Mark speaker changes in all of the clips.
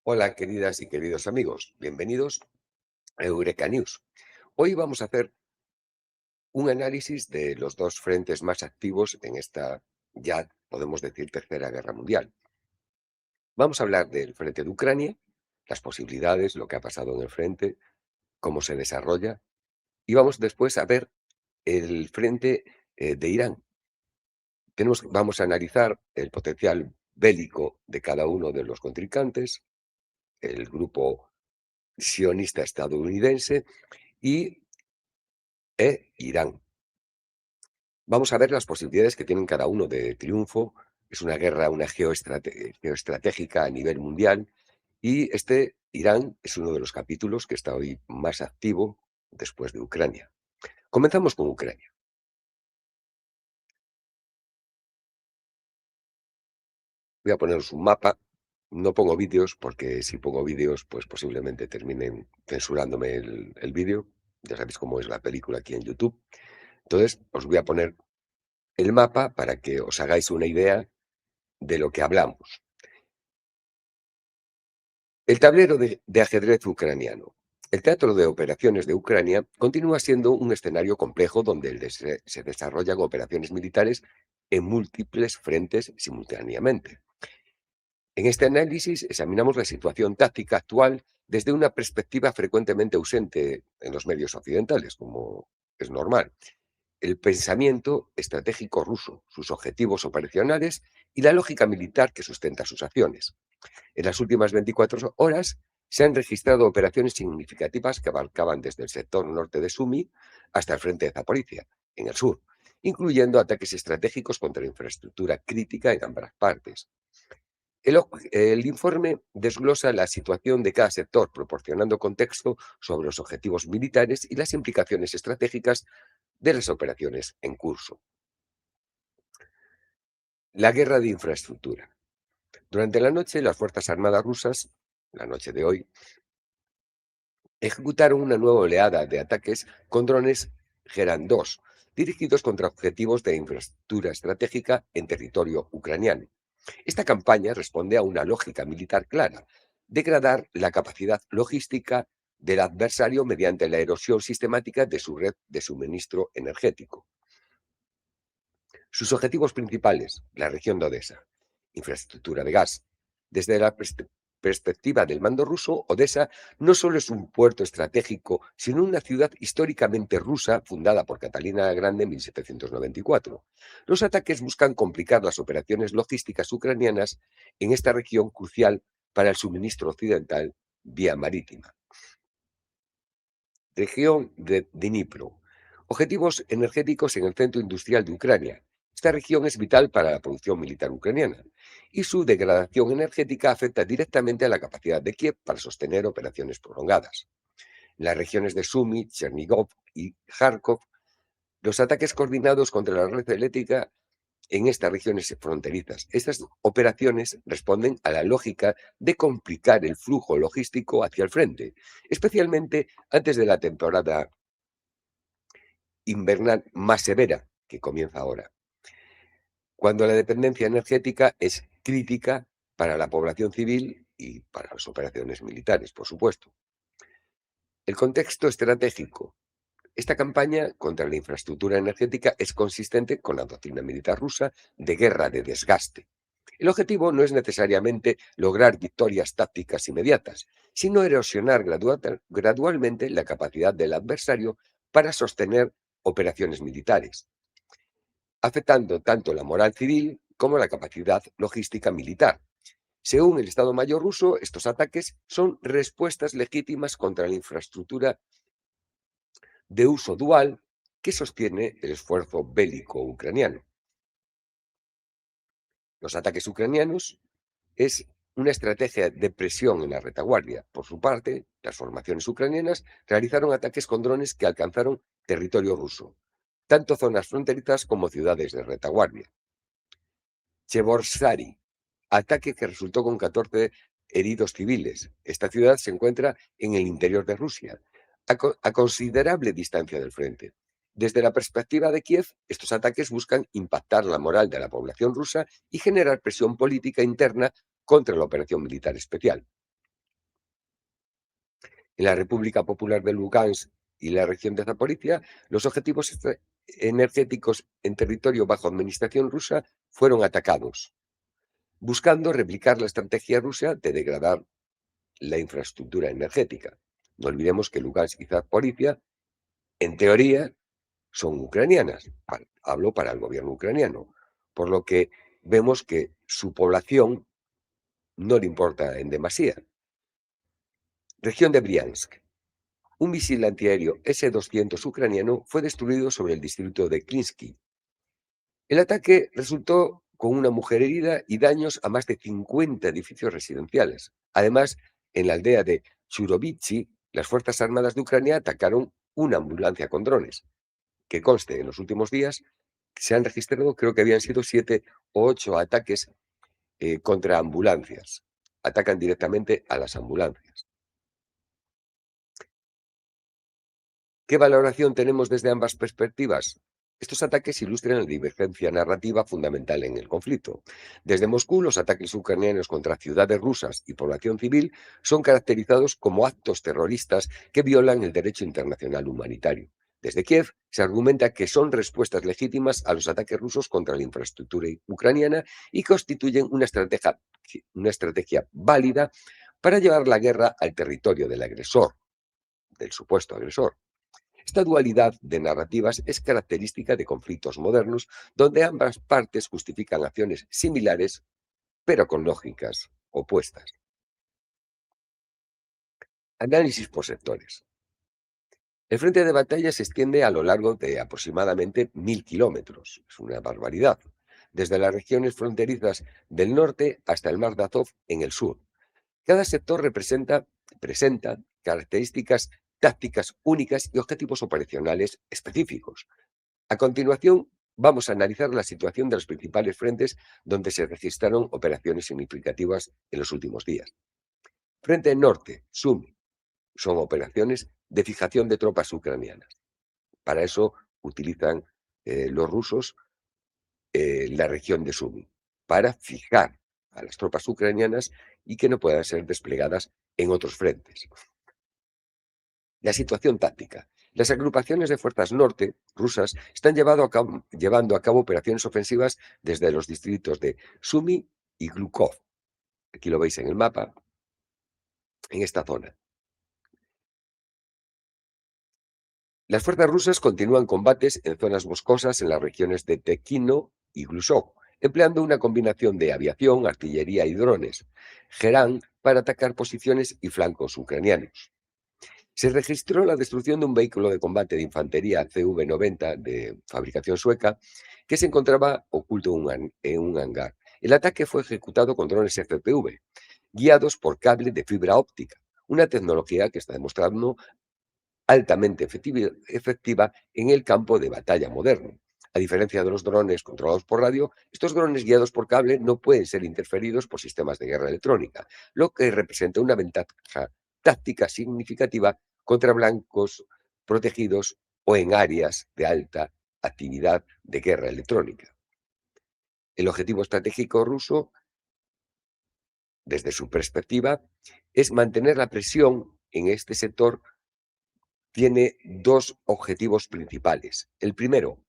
Speaker 1: Hola, queridas y queridos amigos, bienvenidos a Eureka News. Hoy vamos a hacer un análisis de los dos frentes más activos en esta, ya podemos decir, Tercera Guerra Mundial. Vamos a hablar del frente de Ucrania, las posibilidades, lo que ha pasado en el frente, cómo se desarrolla, y vamos después a ver el frente de Irán. Vamos a analizar el potencial bélico de cada uno de los contrincantes, el grupo sionista estadounidense y Irán. Vamos a ver las posibilidades que tienen cada uno de triunfo. Es una guerra, una geoestratégica a nivel mundial y este Irán es uno de los capítulos que está hoy más activo después de Ucrania. Comenzamos con Ucrania. Voy a poneros un mapa. No pongo vídeos porque si pongo vídeos, pues posiblemente terminen censurándome el vídeo. Ya sabéis cómo es la película aquí en YouTube. Entonces, os voy a poner el mapa para que os hagáis una idea de lo que hablamos. El tablero de ajedrez ucraniano. El teatro de operaciones de Ucrania continúa siendo un escenario complejo donde se desarrollan operaciones militares en múltiples frentes simultáneamente. En este análisis examinamos la situación táctica actual desde una perspectiva frecuentemente ausente en los medios occidentales, como es normal. El pensamiento estratégico ruso, sus objetivos operacionales y la lógica militar que sustenta sus acciones. En las últimas 24 horas se han registrado operaciones significativas que abarcaban desde el sector norte de Sumi hasta el frente de Zaporizhia, en el sur, incluyendo ataques estratégicos contra la infraestructura crítica en ambas partes. El informe desglosa la situación de cada sector, proporcionando contexto sobre los objetivos militares y las implicaciones estratégicas de las operaciones en curso. La guerra de infraestructura. Durante la noche, las Fuerzas Armadas rusas, la noche de hoy, ejecutaron una nueva oleada de ataques con drones Geran 2, dirigidos contra objetivos de infraestructura estratégica en territorio ucraniano. Esta campaña responde a una lógica militar clara: degradar la capacidad logística del adversario mediante la erosión sistemática de su red de suministro energético. Sus objetivos principales: la región de Odessa, infraestructura de gas. Desde la perspectiva del mando ruso, Odessa no solo es un puerto estratégico, sino una ciudad históricamente rusa fundada por Catalina la Grande en 1794. Los ataques buscan complicar las operaciones logísticas ucranianas en esta región crucial para el suministro occidental vía marítima. Región de Dnipro. Objetivos energéticos en el centro industrial de Ucrania. Esta región es vital para la producción militar ucraniana y su degradación energética afecta directamente a la capacidad de Kiev para sostener operaciones prolongadas. En las regiones de Sumy, Chernigov y Kharkov, los ataques coordinados contra la red eléctrica en estas regiones fronterizas. Estas operaciones responden a la lógica de complicar el flujo logístico hacia el frente, especialmente antes de la temporada invernal más severa que comienza ahora, cuando la dependencia energética es crítica para la población civil y para las operaciones militares, por supuesto. El contexto estratégico. Esta campaña contra la infraestructura energética es consistente con la doctrina militar rusa de guerra de desgaste. El objetivo no es necesariamente lograr victorias tácticas inmediatas, sino erosionar gradualmente la capacidad del adversario para sostener operaciones militares, afectando tanto la moral civil como la capacidad logística militar. Según el Estado Mayor ruso, estos ataques son respuestas legítimas contra la infraestructura de uso dual que sostiene el esfuerzo bélico ucraniano. Los ataques ucranianos es una estrategia de presión en la retaguardia. Por su parte, las formaciones ucranianas realizaron ataques con drones que alcanzaron territorio ruso, tanto zonas fronterizas como ciudades de retaguardia. Chevorsari, ataque que resultó con 14 heridos civiles. Esta ciudad se encuentra en el interior de Rusia, a considerable distancia del frente. Desde la perspectiva de Kiev, estos ataques buscan impactar la moral de la población rusa y generar presión política interna contra la operación militar especial. En la República Popular de Lugansk y la región de Zaporizhia, los objetivos energéticos en territorio bajo administración rusa fueron atacados, buscando replicar la estrategia rusa de degradar la infraestructura energética. No olvidemos que Lugansk y Zaporizhia, en teoría, son ucranianas. Hablo para el gobierno ucraniano. Por lo que vemos que su población no le importa en demasía. Región de Briansk. Un misil antiaéreo S-200 ucraniano fue destruido sobre el distrito de Klinsky. El ataque resultó con una mujer herida y daños a más de 50 edificios residenciales. Además, en la aldea de Churovitsi, las Fuerzas Armadas de Ucrania atacaron una ambulancia con drones. Que conste, en los últimos días se han registrado, creo que habían sido 7 u 8 ataques contra ambulancias. Atacan directamente a las ambulancias. ¿Qué valoración tenemos desde ambas perspectivas? Estos ataques ilustran la divergencia narrativa fundamental en el conflicto. Desde Moscú, los ataques ucranianos contra ciudades rusas y población civil son caracterizados como actos terroristas que violan el derecho internacional humanitario. Desde Kiev se argumenta que son respuestas legítimas a los ataques rusos contra la infraestructura ucraniana y constituyen una estrategia válida para llevar la guerra al territorio del agresor, del supuesto agresor. Esta dualidad de narrativas es característica de conflictos modernos, donde ambas partes justifican acciones similares, pero con lógicas opuestas. Análisis por sectores. El frente de batalla se extiende a lo largo de aproximadamente 1000 kilómetros. Es una barbaridad. Desde las regiones fronterizas del norte hasta el mar de Azov en el sur. Cada sector presenta características tácticas únicas y objetivos operacionales específicos. A continuación, vamos a analizar la situación de los principales frentes donde se registraron operaciones significativas en los últimos días. Frente Norte, Sumi, son operaciones de fijación de tropas ucranianas. Para eso utilizan los rusos la región de Sumi, para fijar a las tropas ucranianas y que no puedan ser desplegadas en otros frentes. La situación táctica. Las agrupaciones de fuerzas norte rusas están llevando a cabo operaciones ofensivas desde los distritos de Sumy y Glukov. Aquí lo veis en el mapa, en esta zona. Las fuerzas rusas continúan combates en zonas boscosas en las regiones de Tekino y Glusov, empleando una combinación de aviación, artillería y drones. Gerán para atacar posiciones y flancos ucranianos. Se registró la destrucción de un vehículo de combate de infantería CV-90 de fabricación sueca que se encontraba oculto en un hangar. El ataque fue ejecutado con drones FPV, guiados por cable de fibra óptica, una tecnología que está demostrando altamente efectiva en el campo de batalla moderno. A diferencia de los drones controlados por radio, estos drones guiados por cable no pueden ser interferidos por sistemas de guerra electrónica, lo que representa una ventaja táctica significativa contra blancos protegidos o en áreas de alta actividad de guerra electrónica. El objetivo estratégico ruso, desde su perspectiva, es mantener la presión en este sector. Tiene dos objetivos principales. El primero,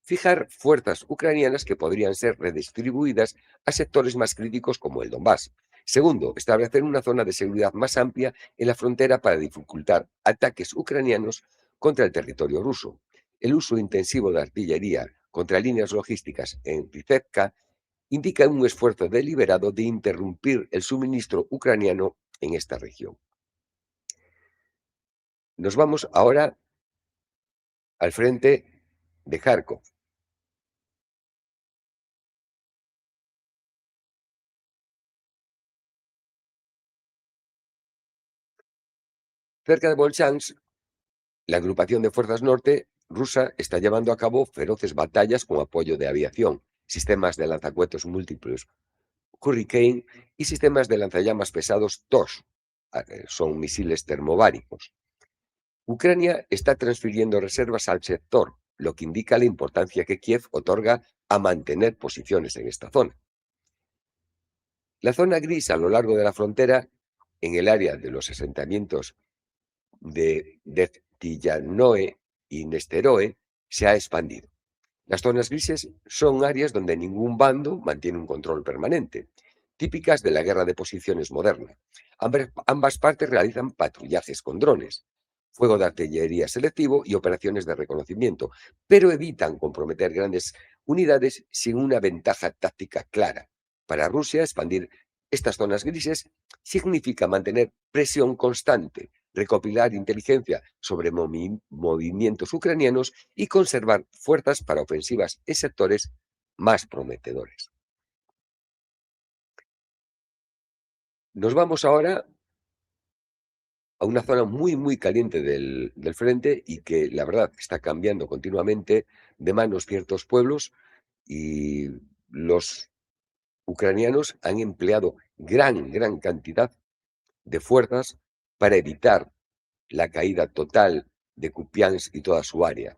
Speaker 1: fijar fuerzas ucranianas que podrían ser redistribuidas a sectores más críticos como el Donbass. Segundo, establecer una zona de seguridad más amplia en la frontera para dificultar ataques ucranianos contra el territorio ruso. El uso intensivo de artillería contra líneas logísticas en Rizhevka indica un esfuerzo deliberado de interrumpir el suministro ucraniano en esta región. Nos vamos ahora al frente de Kharkov. Cerca de Volchansk, la agrupación de fuerzas norte rusa está llevando a cabo feroces batallas con apoyo de aviación, sistemas de lanzacohetes múltiples Hurricane y sistemas de lanzallamas pesados TOS. Son misiles termobáricos. Ucrania está transfiriendo reservas al sector, lo que indica la importancia que Kiev otorga a mantener posiciones en esta zona. La zona gris a lo largo de la frontera, en el área de los asentamientos de Devtiyanoe y Nesteroe se ha expandido. Las zonas grises son áreas donde ningún bando mantiene un control permanente, típicas de la guerra de posiciones moderna. Ambas partes realizan patrullajes con drones, fuego de artillería selectivo y operaciones de reconocimiento, pero evitan comprometer grandes unidades sin una ventaja táctica clara. Para Rusia, expandir estas zonas grises significa mantener presión constante, recopilar inteligencia sobre movimientos ucranianos y conservar fuerzas para ofensivas en sectores más prometedores. Nos vamos ahora a una zona muy caliente del frente y que la verdad está cambiando continuamente de manos ciertos pueblos y los ucranianos han empleado gran cantidad de fuerzas para evitar la caída total de Kupiansk y toda su área.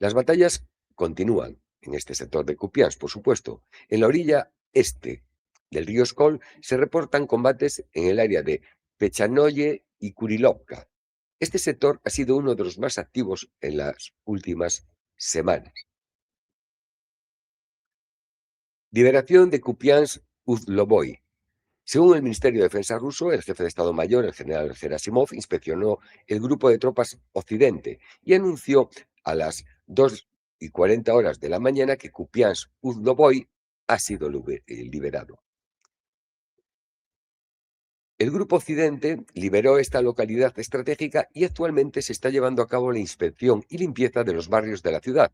Speaker 1: Las batallas continúan en este sector de Kupiansk, por supuesto. En la orilla este del río Skol se reportan combates en el área de Pechanoye y Kurilovka. Este sector ha sido uno de los más activos en las últimas semanas. Liberación de Kupiansk-Uzloboy. Según el Ministerio de Defensa ruso, el jefe de Estado Mayor, el general Gerasimov, inspeccionó el grupo de tropas Occidente y anunció a las 2:40 de la mañana que Kupiansk-Uzloboy ha sido liberado. El grupo Occidente liberó esta localidad estratégica y actualmente se está llevando a cabo la inspección y limpieza de los barrios de la ciudad.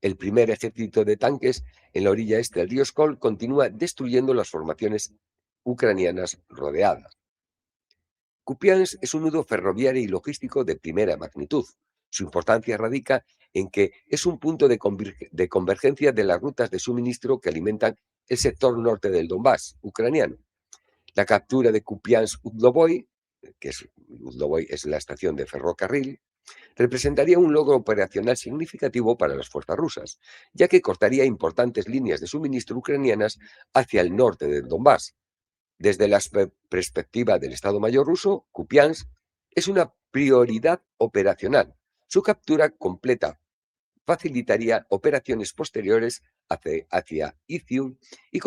Speaker 1: El primer ejército de tanques en la orilla este del río Skol continúa destruyendo las formaciones ucranianas rodeadas. Kupiansk es un nudo ferroviario y logístico de primera magnitud. Su importancia radica en que es un punto de convergencia de las rutas de suministro que alimentan el sector norte del Donbass ucraniano. La captura de Kupiansk-Uzloboy, Uzloboy es la estación de ferrocarril, representaría un logro operacional significativo para las fuerzas rusas, ya que cortaría importantes líneas de suministro ucranianas hacia el norte del Donbass. Desde la perspectiva del Estado Mayor ruso, Kupiansk es una prioridad operacional. Su captura completa facilitaría operaciones posteriores hacia Izium y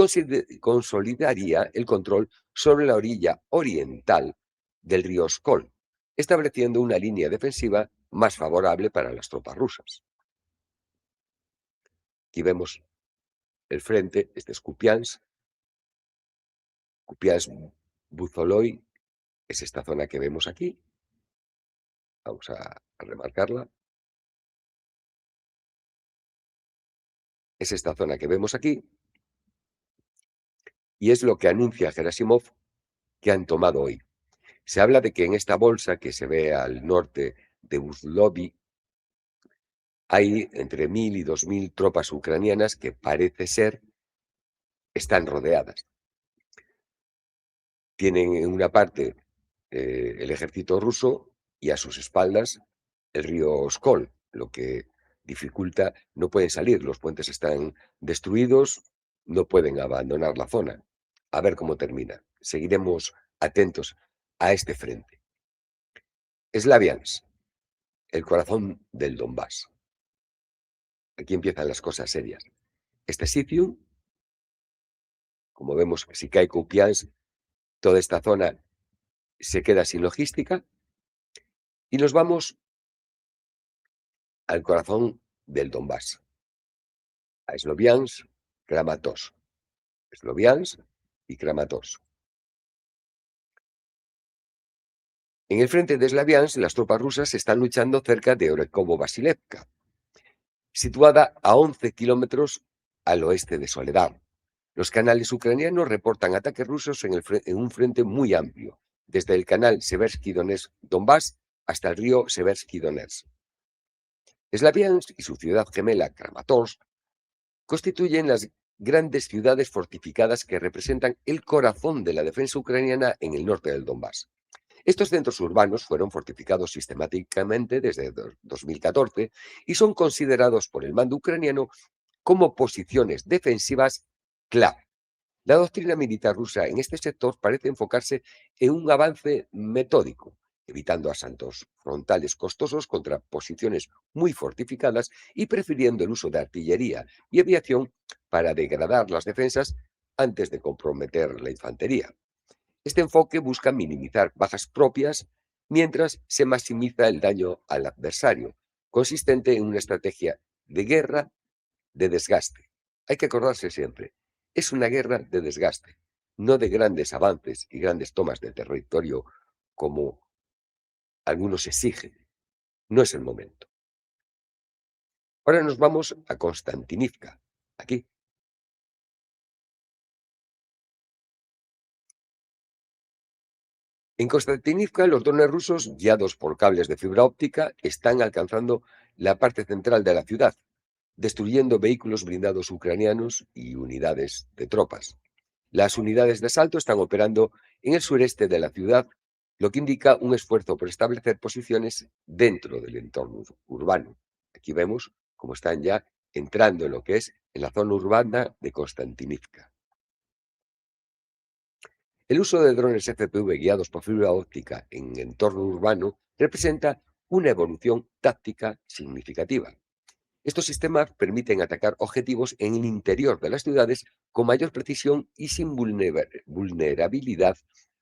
Speaker 1: consolidaría el control sobre la orilla oriental del río Skol, estableciendo una línea defensiva más favorable para las tropas rusas. Aquí vemos el frente, este es Kupiansk, Kupiansk-Buzoloy es esta zona que vemos aquí. Vamos a remarcarla. Es esta zona que vemos aquí y es lo que anuncia Gerasimov que han tomado hoy. Se habla de que en esta bolsa que se ve al norte de Uzloby hay entre 1.000 y 2.000 tropas ucranianas que parece ser están rodeadas. Tienen en una parte el ejército ruso y a sus espaldas el río Skol, lo que dificulta, no pueden salir, los puentes están destruidos, no pueden abandonar la zona. A ver cómo termina. Seguiremos atentos a este frente. Slaviansk, el corazón del Donbass. Aquí empiezan las cosas serias. Este sitio, como vemos, si cae Kupiansk, toda esta zona se queda sin logística y nos vamos al corazón del Donbass, a Sloviansk, Kramatorsk. Sloviansk y Kramatorsk. En el frente de Slaviansk, las tropas rusas están luchando cerca de Orekovo-Vasilevka, situada a 11 kilómetros al oeste de Soledar. Los canales ucranianos reportan ataques rusos en un frente muy amplio, desde el canal Seversky-Donetsk-Donbass hasta el río Seversky-Donetsk. Slaviansk y su ciudad gemela Kramatorsk constituyen las grandes ciudades fortificadas que representan el corazón de la defensa ucraniana en el norte del Donbass. Estos centros urbanos fueron fortificados sistemáticamente desde 2014 y son considerados por el mando ucraniano como posiciones defensivas clave. La doctrina militar rusa en este sector parece enfocarse en un avance metódico, evitando asaltos frontales costosos contra posiciones muy fortificadas y prefiriendo el uso de artillería y aviación para degradar las defensas antes de comprometer la infantería. Este enfoque busca minimizar bajas propias mientras se maximiza el daño al adversario, consistente en una estrategia de guerra de desgaste. Hay que acordarse siempre, es una guerra de desgaste, no de grandes avances y grandes tomas de territorio como algunos exigen. No es el momento. Ahora nos vamos a Konstantinivka. Aquí, en Konstantinivka, los drones rusos, guiados por cables de fibra óptica, están alcanzando la parte central de la ciudad, destruyendo vehículos blindados ucranianos y unidades de tropas. Las unidades de asalto están operando en el sureste de la ciudad, lo que indica un esfuerzo por establecer posiciones dentro del entorno urbano. Aquí vemos cómo están ya entrando en lo que es en la zona urbana de Konstantinivka. El uso de drones FPV guiados por fibra óptica en entorno urbano representa una evolución táctica significativa. Estos sistemas permiten atacar objetivos en el interior de las ciudades con mayor precisión y sin vulnerabilidad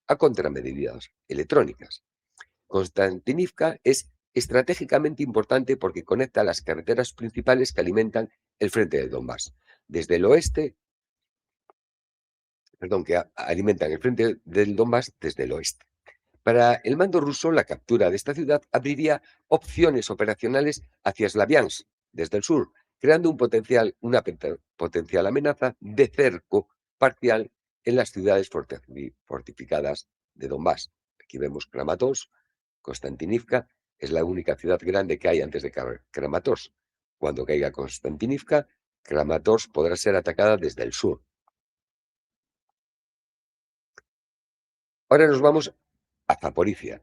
Speaker 1: a contramedidas electrónicas. Konstantinivka es estratégicamente importante porque conecta las carreteras principales que alimentan el frente del Donbass. Desde el oeste, perdón, que alimentan el frente del Donbass desde el oeste. Para el mando ruso, la captura de esta ciudad abriría opciones operacionales hacia Slaviansk, desde el sur, creando una potencial amenaza de cerco parcial en las ciudades fortificadas de Donbass. Aquí vemos Kramatorsk, Konstantinivka, es la única ciudad grande que hay antes de Kramatorsk. Cuando caiga Konstantinivka, Kramatorsk podrá ser atacada desde el sur. Ahora nos vamos a Zaporizhia.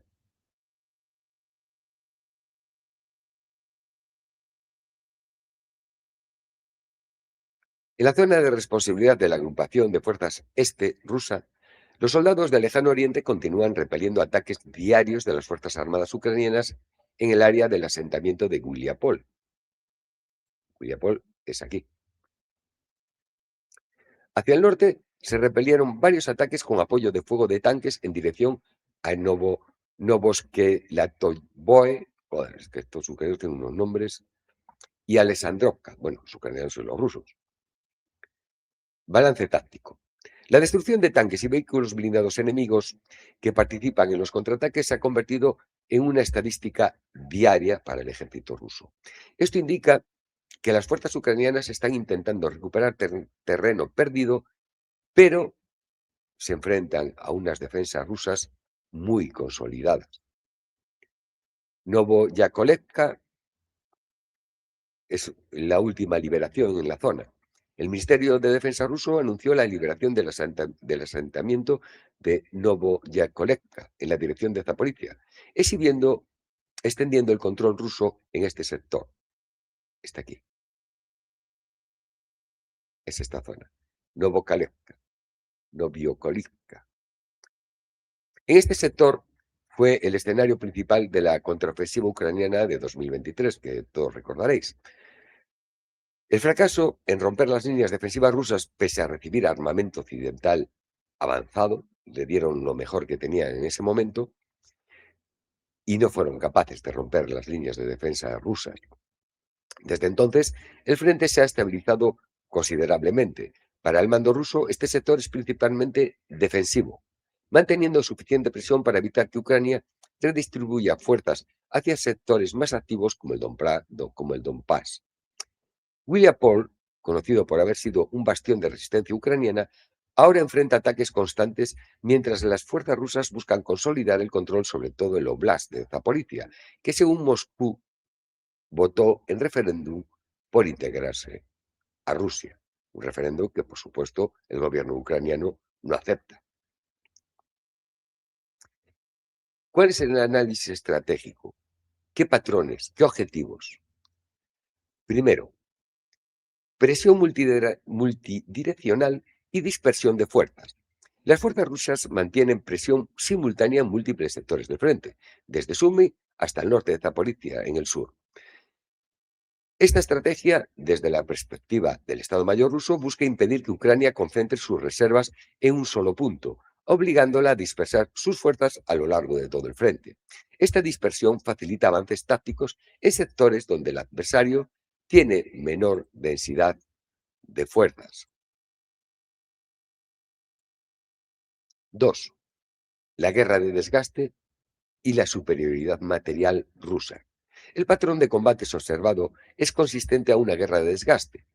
Speaker 1: En la zona de responsabilidad de la agrupación de fuerzas este rusa, los soldados del lejano oriente continúan repeliendo ataques diarios de las Fuerzas Armadas ucranianas en el área del asentamiento de Guiliapol. Guiliapol es aquí. Hacia el norte se repelieron varios ataques con apoyo de fuego de tanques en dirección a Novoskelatovoe, joder, es que estos ucranianos tienen unos nombres, y Alessandrovka, bueno, los ucranianos son los rusos. Balance táctico. La destrucción de tanques y vehículos blindados enemigos que participan en los contraataques se ha convertido en una estadística diaria para el ejército ruso. Esto indica que las fuerzas ucranianas están intentando recuperar terreno perdido, pero se enfrentan a unas defensas rusas muy consolidadas. Novoyakovlevka es la última liberación en la zona. El Ministerio de Defensa ruso anunció la liberación del asentamiento de Novoyakovlevka en la dirección de Zaporizhia, extendiendo el control ruso en este sector. Está aquí, es esta zona. Novokalevka, Noviokolivka. En este sector fue el escenario principal de la contraofensiva ucraniana de 2023, que todos recordaréis. El fracaso en romper las líneas defensivas rusas, pese a recibir armamento occidental avanzado, le dieron lo mejor que tenían en ese momento y no fueron capaces de romper las líneas de defensa rusas. Desde entonces, el frente se ha estabilizado considerablemente. Para el mando ruso, este sector es principalmente defensivo, manteniendo suficiente presión para evitar que Ucrania redistribuya fuerzas hacia sectores más activos como el Donbass. William Paul, conocido por haber sido un bastión de resistencia ucraniana, ahora enfrenta ataques constantes mientras las fuerzas rusas buscan consolidar el control sobre todo el oblast de Zaporizhia, que según Moscú votó en referéndum por integrarse a Rusia. Un referéndum que, por supuesto, el gobierno ucraniano no acepta. ¿Cuál es el análisis estratégico? ¿Qué patrones? ¿Qué objetivos? Primero, presión multidireccional y dispersión de fuerzas. Las fuerzas rusas mantienen presión simultánea en múltiples sectores del frente, desde Sumy hasta el norte de Zaporizhia, en el sur. Esta estrategia, desde la perspectiva del Estado Mayor ruso, busca impedir que Ucrania concentre sus reservas en un solo punto, obligándola a dispersar sus fuerzas a lo largo de todo el frente. Esta dispersión facilita avances tácticos en sectores donde el adversario tiene menor densidad de fuerzas. 2. La guerra de desgaste y la superioridad material rusa. El patrón de combates observado es consistente a una guerra de desgaste.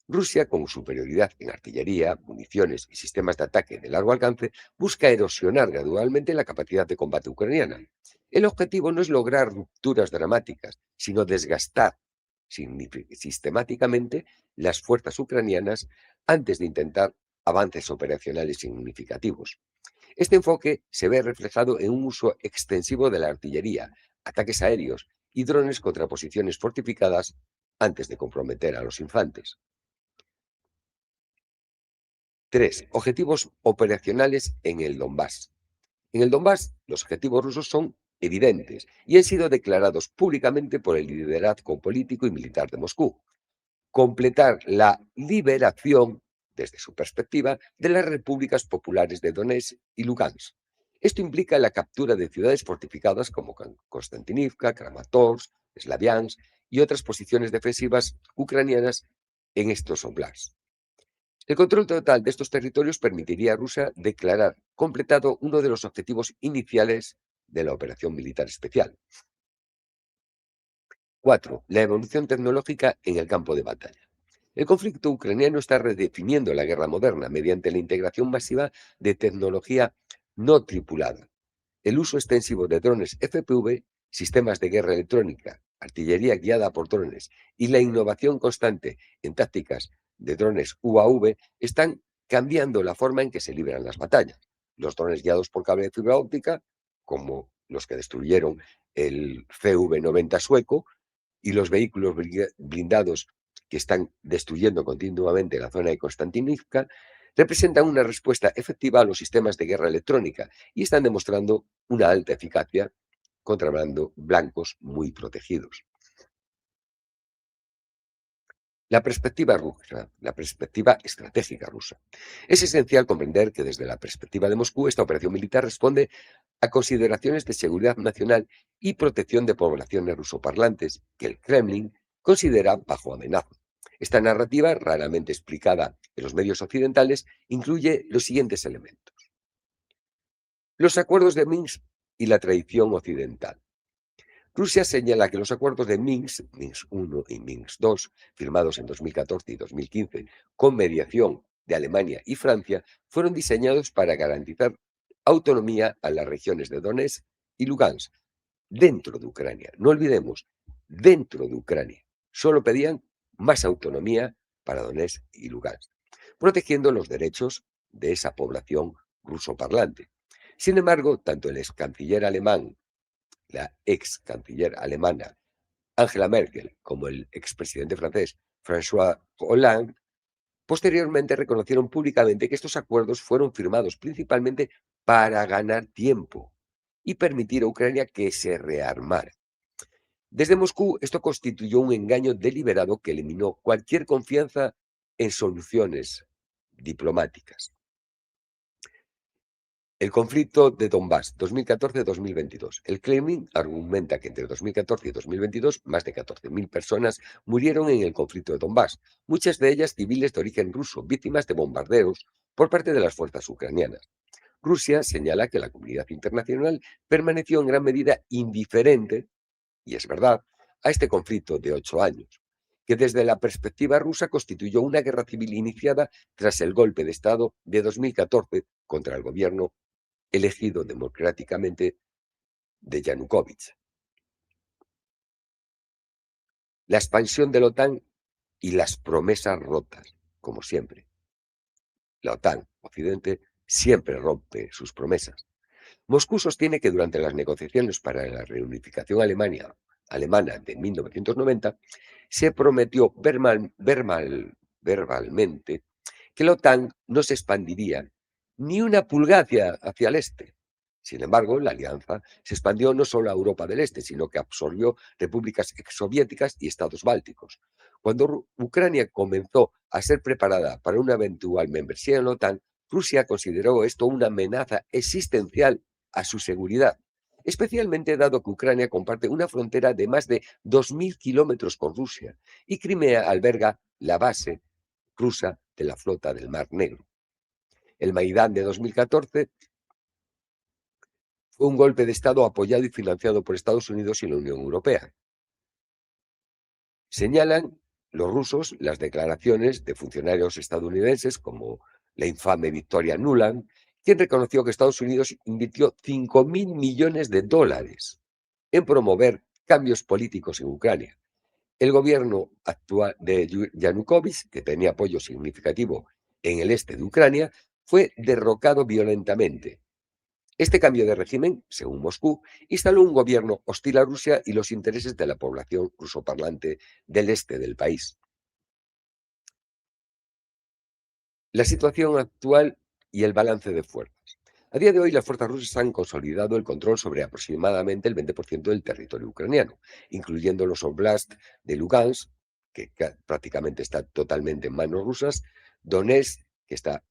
Speaker 1: Rusia, con superioridad en artillería, municiones y sistemas de ataque de largo alcance, busca erosionar gradualmente la capacidad de combate ucraniana. El objetivo no es lograr rupturas dramáticas, sino desgastar sistemáticamente las fuerzas ucranianas antes de intentar avances operacionales significativos. Este enfoque se ve reflejado en un uso extensivo de la artillería, ataques aéreos y drones contra posiciones fortificadas antes de comprometer a los infantes. 3. Objetivos operacionales en el Donbass. En el Donbass, los objetivos rusos son evidentes y han sido declarados públicamente por el liderazgo político y militar de Moscú. Completar la liberación, desde su perspectiva, de las repúblicas populares de Donetsk y Lugansk. Esto implica la captura de ciudades fortificadas como Konstantinivka, Kramatorsk, Slaviansk y otras posiciones defensivas ucranianas en estos oblasts. El control total de estos territorios permitiría a Rusia declarar completado uno de los objetivos iniciales de la operación militar especial. 4. La evolución tecnológica en el campo de batalla. El conflicto ucraniano está redefiniendo la guerra moderna mediante la integración masiva de tecnología no tripulada, el uso extensivo de drones FPV, sistemas de guerra electrónica, artillería guiada por drones y la innovación constante en tácticas de drones UAV están cambiando la forma en que se libran las batallas. Los drones guiados por cable de fibra óptica, como los que destruyeron el CV-90 sueco, y los vehículos blindados que están destruyendo continuamente la zona de Konstantinivka, representan una respuesta efectiva a los sistemas de guerra electrónica y están demostrando una alta eficacia contra blancos muy protegidos. La perspectiva rusa, la perspectiva estratégica rusa. Es esencial comprender que desde la perspectiva de Moscú, esta operación militar responde a consideraciones de seguridad nacional y protección de poblaciones rusoparlantes que el Kremlin considera bajo amenaza. Esta narrativa, raramente explicada en los medios occidentales, incluye los siguientes elementos. Los acuerdos de Minsk y la tradición occidental. Rusia señala que los acuerdos de Minsk, Minsk I y Minsk II, firmados en 2014 y 2015, con mediación de Alemania y Francia, fueron diseñados para garantizar autonomía a las regiones de Donetsk y Lugansk, dentro de Ucrania. No olvidemos, dentro de Ucrania. Solo pedían más autonomía para Donetsk y Lugansk, protegiendo los derechos de esa población rusoparlante. Sin embargo, tanto el ex canciller alemán, la ex canciller alemana Angela Merkel, como el expresidente francés François Hollande, posteriormente reconocieron públicamente que estos acuerdos fueron firmados principalmente para ganar tiempo y permitir a Ucrania que se rearmara. Desde Moscú, esto constituyó un engaño deliberado que eliminó cualquier confianza en soluciones diplomáticas. El conflicto de Donbass, 2014-2022. El Kremlin argumenta que entre 2014 y 2022 más de 14.000 personas murieron en el conflicto de Donbass, muchas de ellas civiles de origen ruso, víctimas de bombardeos por parte de las fuerzas ucranianas. Rusia señala que la comunidad internacional permaneció en gran medida indiferente, y es verdad, a este conflicto de 8 años, que desde la perspectiva rusa constituyó una guerra civil iniciada tras el golpe de Estado de 2014 contra el gobierno elegido democráticamente de Yanukovych. La expansión de la OTAN y las promesas rotas, como siempre. La OTAN, Occidente, siempre rompe sus promesas. Moscú sostiene que durante las negociaciones para la reunificación alemana de 1990 se prometió verbalmente que la OTAN no se expandiría ni una pulgada hacia el este. Sin embargo, la alianza se expandió no solo a Europa del Este, sino que absorbió repúblicas exsoviéticas y estados bálticos. Cuando Ucrania comenzó a ser preparada para una eventual membresía en la OTAN, Rusia consideró esto una amenaza existencial a su seguridad, especialmente dado que Ucrania comparte una frontera de más de 2.000 kilómetros con Rusia y Crimea alberga la base rusa de la flota del Mar Negro. El Maidán de 2014 fue un golpe de Estado apoyado y financiado por Estados Unidos y la Unión Europea. Señalan los rusos las declaraciones de funcionarios estadounidenses como la infame Victoria Nuland, quien reconoció que Estados Unidos invirtió 5.000 millones de dólares en promover cambios políticos en Ucrania. El gobierno actual de Yanukovych, que tenía apoyo significativo en el este de Ucrania, fue derrocado violentamente. Este cambio de régimen, según Moscú, instaló un gobierno hostil a Rusia y los intereses de la población rusoparlante del este del país. La situación actual y el balance de fuerzas. A día de hoy, las fuerzas rusas han consolidado el control sobre aproximadamente el 20% del territorio ucraniano, incluyendo los oblasts de Lugansk, que prácticamente está totalmente en manos rusas, Donetsk, que está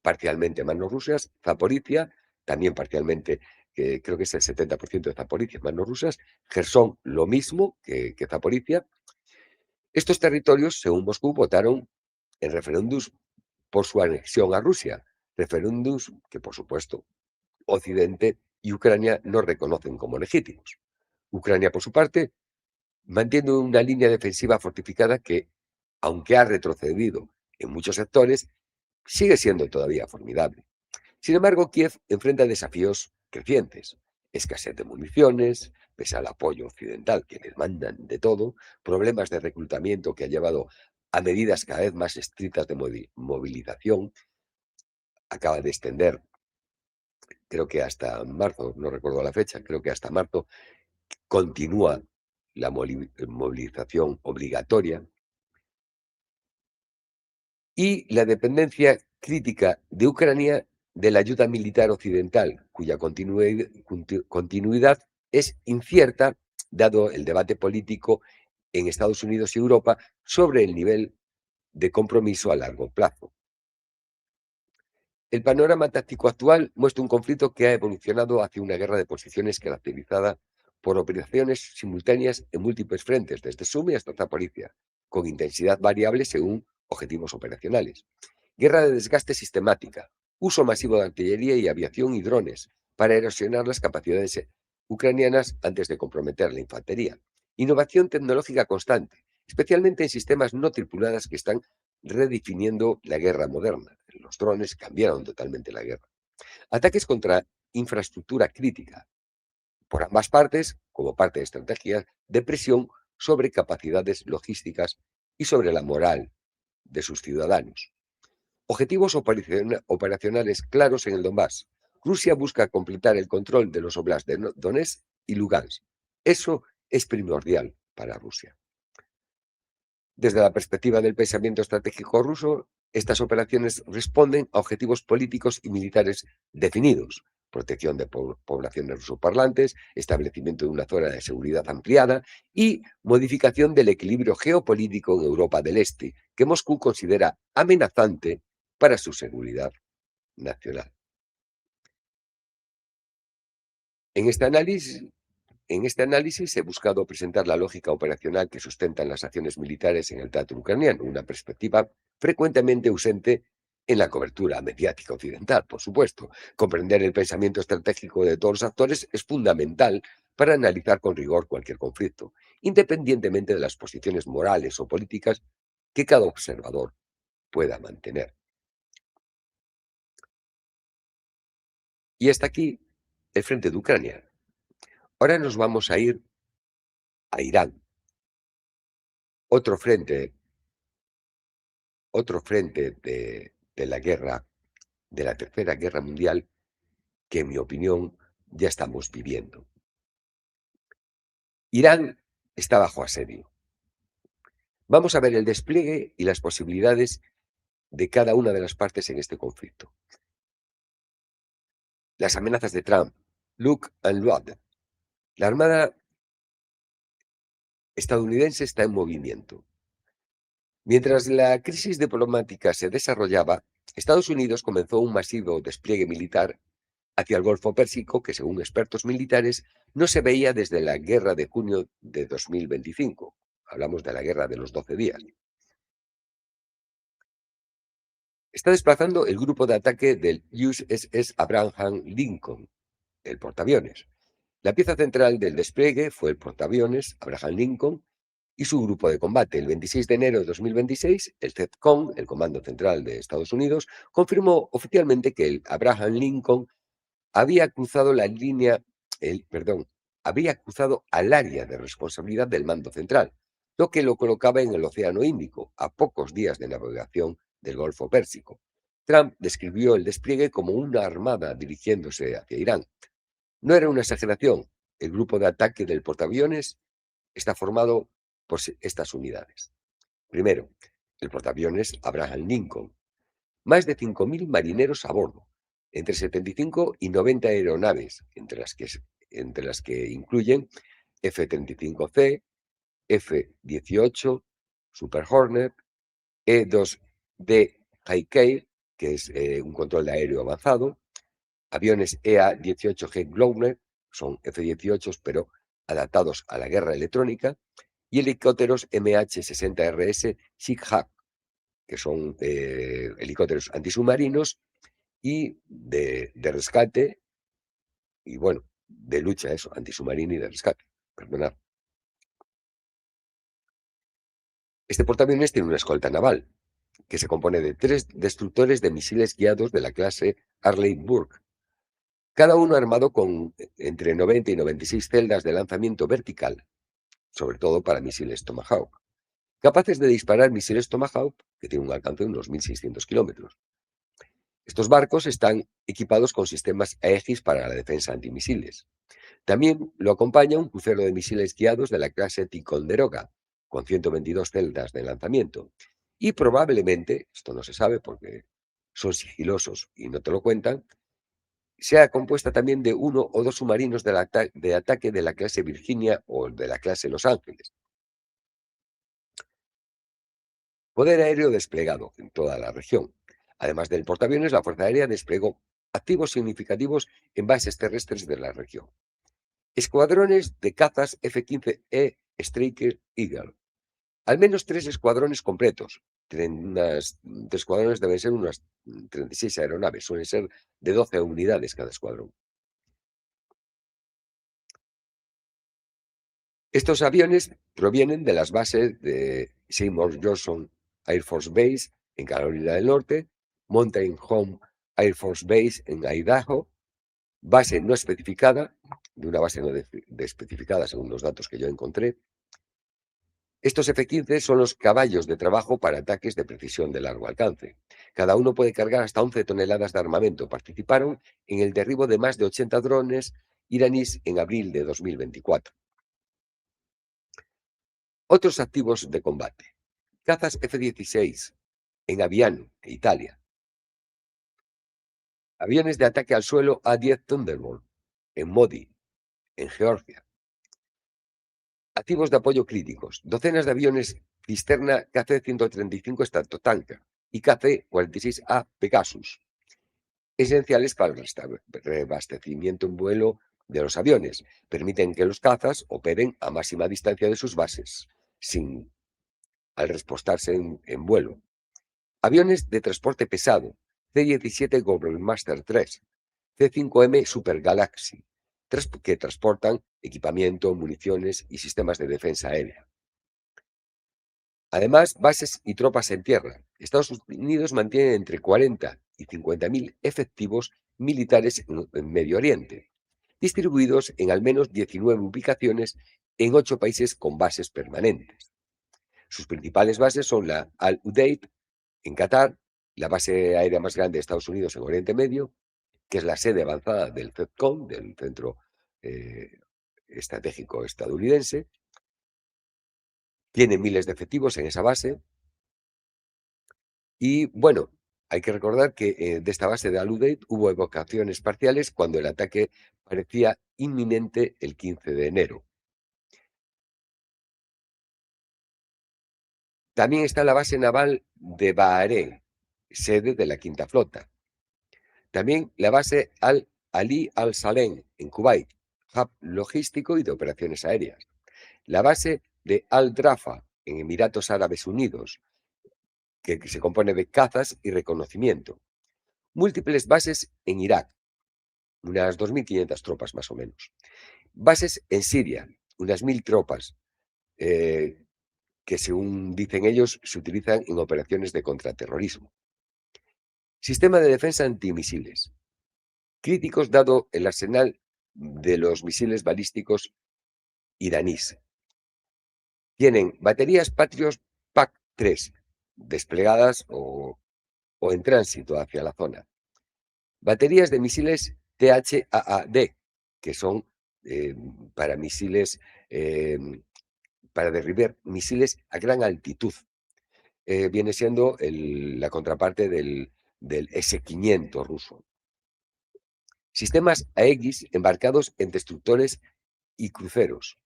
Speaker 1: parcialmente en manos rusas, Zaporizhia, también parcialmente, que creo que es el 70% de Zaporizhia en manos rusas, Gerson, lo mismo que Zaporizhia. Estos territorios, según Moscú, votaron en referéndums por su anexión a Rusia, referéndums que, por supuesto, Occidente y Ucrania no reconocen como legítimos. Ucrania, por su parte, mantiene una línea defensiva fortificada que, aunque ha retrocedido en muchos sectores, sigue siendo todavía formidable. Sin embargo, Kiev enfrenta desafíos crecientes: escasez de municiones, pese al apoyo occidental que les mandan de todo, problemas de reclutamiento que ha llevado a medidas cada vez más estrictas de movilización, acaba de extender, creo que hasta marzo, no recuerdo la fecha, creo que hasta marzo continúa la movilización obligatoria, y la dependencia crítica de Ucrania de la ayuda militar occidental, cuya continuidad es incierta, dado el debate político en Estados Unidos y Europa sobre el nivel de compromiso a largo plazo. El panorama táctico actual muestra un conflicto que ha evolucionado hacia una guerra de posiciones caracterizada por operaciones simultáneas en múltiples frentes, desde Sumi hasta Zaporizhia, con intensidad variable según objetivos operacionales. Guerra de desgaste sistemática, uso masivo de artillería y aviación y drones para erosionar las capacidades ucranianas antes de comprometer la infantería. Innovación tecnológica constante, especialmente en sistemas no tripuladas que están redefiniendo la guerra moderna. Los drones cambiaron totalmente la guerra. Ataques contra infraestructura crítica, por ambas partes, como parte de estrategias de presión sobre capacidades logísticas y sobre la moral de sus ciudadanos. Objetivos operacionales claros en el Donbass. Rusia busca completar el control de los oblasts de Donetsk y Lugansk. Eso es primordial para Rusia. Desde la perspectiva del pensamiento estratégico ruso, estas operaciones responden a objetivos políticos y militares definidos: protección de poblaciones rusoparlantes, establecimiento de una zona de seguridad ampliada y modificación del equilibrio geopolítico en Europa del Este, que Moscú considera amenazante para su seguridad nacional. En este análisis, En este análisis he buscado presentar la lógica operacional que sustentan las acciones militares en el teatro ucraniano, una perspectiva frecuentemente ausente en la cobertura mediática occidental, por supuesto. Comprender el pensamiento estratégico de todos los actores es fundamental para analizar con rigor cualquier conflicto, independientemente de las posiciones morales o políticas que cada observador pueda mantener. Y hasta aquí el frente de Ucrania. Ahora nos vamos a ir a Irán, otro frente de la guerra, de la Tercera Guerra Mundial, que en mi opinión ya estamos viviendo. Irán está bajo asedio. Vamos a ver el despliegue y las posibilidades de cada una de las partes en este conflicto. Las amenazas de Trump. Look and Load. La Armada estadounidense está en movimiento. Mientras la crisis diplomática se desarrollaba, Estados Unidos comenzó un masivo despliegue militar hacia el Golfo Pérsico que, según expertos militares, no se veía desde la guerra de junio de 2025. Hablamos de la guerra de los 12 días. Está desplazando el grupo de ataque del USS Abraham Lincoln, el portaaviones. La pieza central del despliegue fue el portaaviones Abraham Lincoln y su grupo de combate. El 26 de enero de 2026, el CENTCOM, el Comando Central de Estados Unidos, confirmó oficialmente que el Abraham Lincoln había cruzado la línea, había cruzado al área de responsabilidad del mando central, lo que lo colocaba en el Océano Índico, a pocos días de navegación del Golfo Pérsico. Trump describió el despliegue como una armada dirigiéndose hacia Irán. No era una exageración. El grupo de ataque del portaaviones está formado por estas unidades. Primero, el portaaviones Abraham Lincoln. Más de 5.000 marineros a bordo, entre 75 y 90 aeronaves, entre las que incluyen F-35C, F-18, Super Hornet, E-2D Hurricane, que es un control de aéreo avanzado, aviones EA-18G Glowner, son F-18 pero adaptados a la guerra electrónica, y helicópteros MH-60RS SIG-HAC, que son helicópteros antisubmarinos y de rescate, y bueno, de lucha, eso, antisubmarina y de rescate. Perdonad. Este portaaviones tiene una escolta naval, que se compone de 3 destructores de misiles guiados de la clase Arleigh Burke, cada uno armado con entre 90 y 96 celdas de lanzamiento vertical, sobre todo para misiles Tomahawk, capaces de disparar misiles Tomahawk que tienen un alcance de unos 1.600 kilómetros. Estos barcos están equipados con sistemas Aegis para la defensa antimisiles. También lo acompaña un crucero de misiles guiados de la clase Ticonderoga, con 122 celdas de lanzamiento. Y probablemente, esto no se sabe porque son sigilosos y no te lo cuentan, sea compuesta también de uno o dos submarinos de ataque de la clase Virginia o de la clase Los Ángeles. Poder aéreo desplegado en toda la región. Además del portaaviones, la Fuerza Aérea desplegó activos significativos en bases terrestres de la región. Escuadrones de cazas F-15E Striker Eagle. Al menos 3 escuadrones completos. Tres escuadrones deben ser unas 36 aeronaves. Suelen ser de 12 unidades cada escuadrón. Estos aviones provienen de las bases de Seymour Johnson Air Force Base en Carolina del Norte, Mountain Home Air Force Base en Idaho, base no especificada, de una base no especificada según los datos que yo encontré. Estos F-15 son los caballos de trabajo para ataques de precisión de largo alcance. Cada uno puede cargar hasta 11 toneladas de armamento. Participaron en el derribo de más de 80 drones iraníes en abril de 2024. Otros activos de combate. Cazas F-16 en Aviano, Italia. Aviones de ataque al suelo A-10 Thunderbolt en Modi, en Georgia. Activos de apoyo críticos. Docenas de aviones cisterna KC-135 Stratotanker y KC-46A Pegasus, esenciales para el reabastecimiento en vuelo de los aviones. Permiten que los cazas operen a máxima distancia de sus bases, al repostarse en vuelo. Aviones de transporte pesado, C-17 Globemaster III, C-5M Super Galaxy, que transportan equipamiento, municiones y sistemas de defensa aérea. Además, bases y tropas en tierra. Estados Unidos mantiene entre 40 y 50.000 efectivos militares en Medio Oriente, distribuidos en al menos 19 ubicaciones en 8 países con bases permanentes. Sus principales bases son la Al-Udeid en Qatar, la base aérea más grande de Estados Unidos en Oriente Medio, que es la sede avanzada del CENTCOM, del Centro Estratégico Estadounidense. Tiene miles de efectivos en esa base Y bueno, hay que recordar que de esta base de Al-Udeid hubo evacuaciones parciales cuando el ataque parecía inminente el 15 de enero. También está la base naval de Bahrein, sede de la Quinta Flota. También la base Ali Al-Salem en Kuwait, hub logístico y de operaciones aéreas. La base de Al-Drafa en Emiratos Árabes Unidos, que se compone de cazas y reconocimiento. Múltiples bases en Irak, unas 2.500 tropas más o menos. Bases en Siria, unas 1.000 tropas, eh, que según dicen ellos se utilizan en operaciones de contraterrorismo. Sistema de defensa antimisiles, críticos dado el arsenal de los misiles balísticos iraníes. Tienen baterías Patriot PAC-3 desplegadas o en tránsito hacia la zona. Baterías de misiles THAAD, que son eh, para misiles, para derribar misiles a gran altitud. Viene siendo la contraparte del S-500 ruso. Sistemas AX embarcados en destructores y cruceros.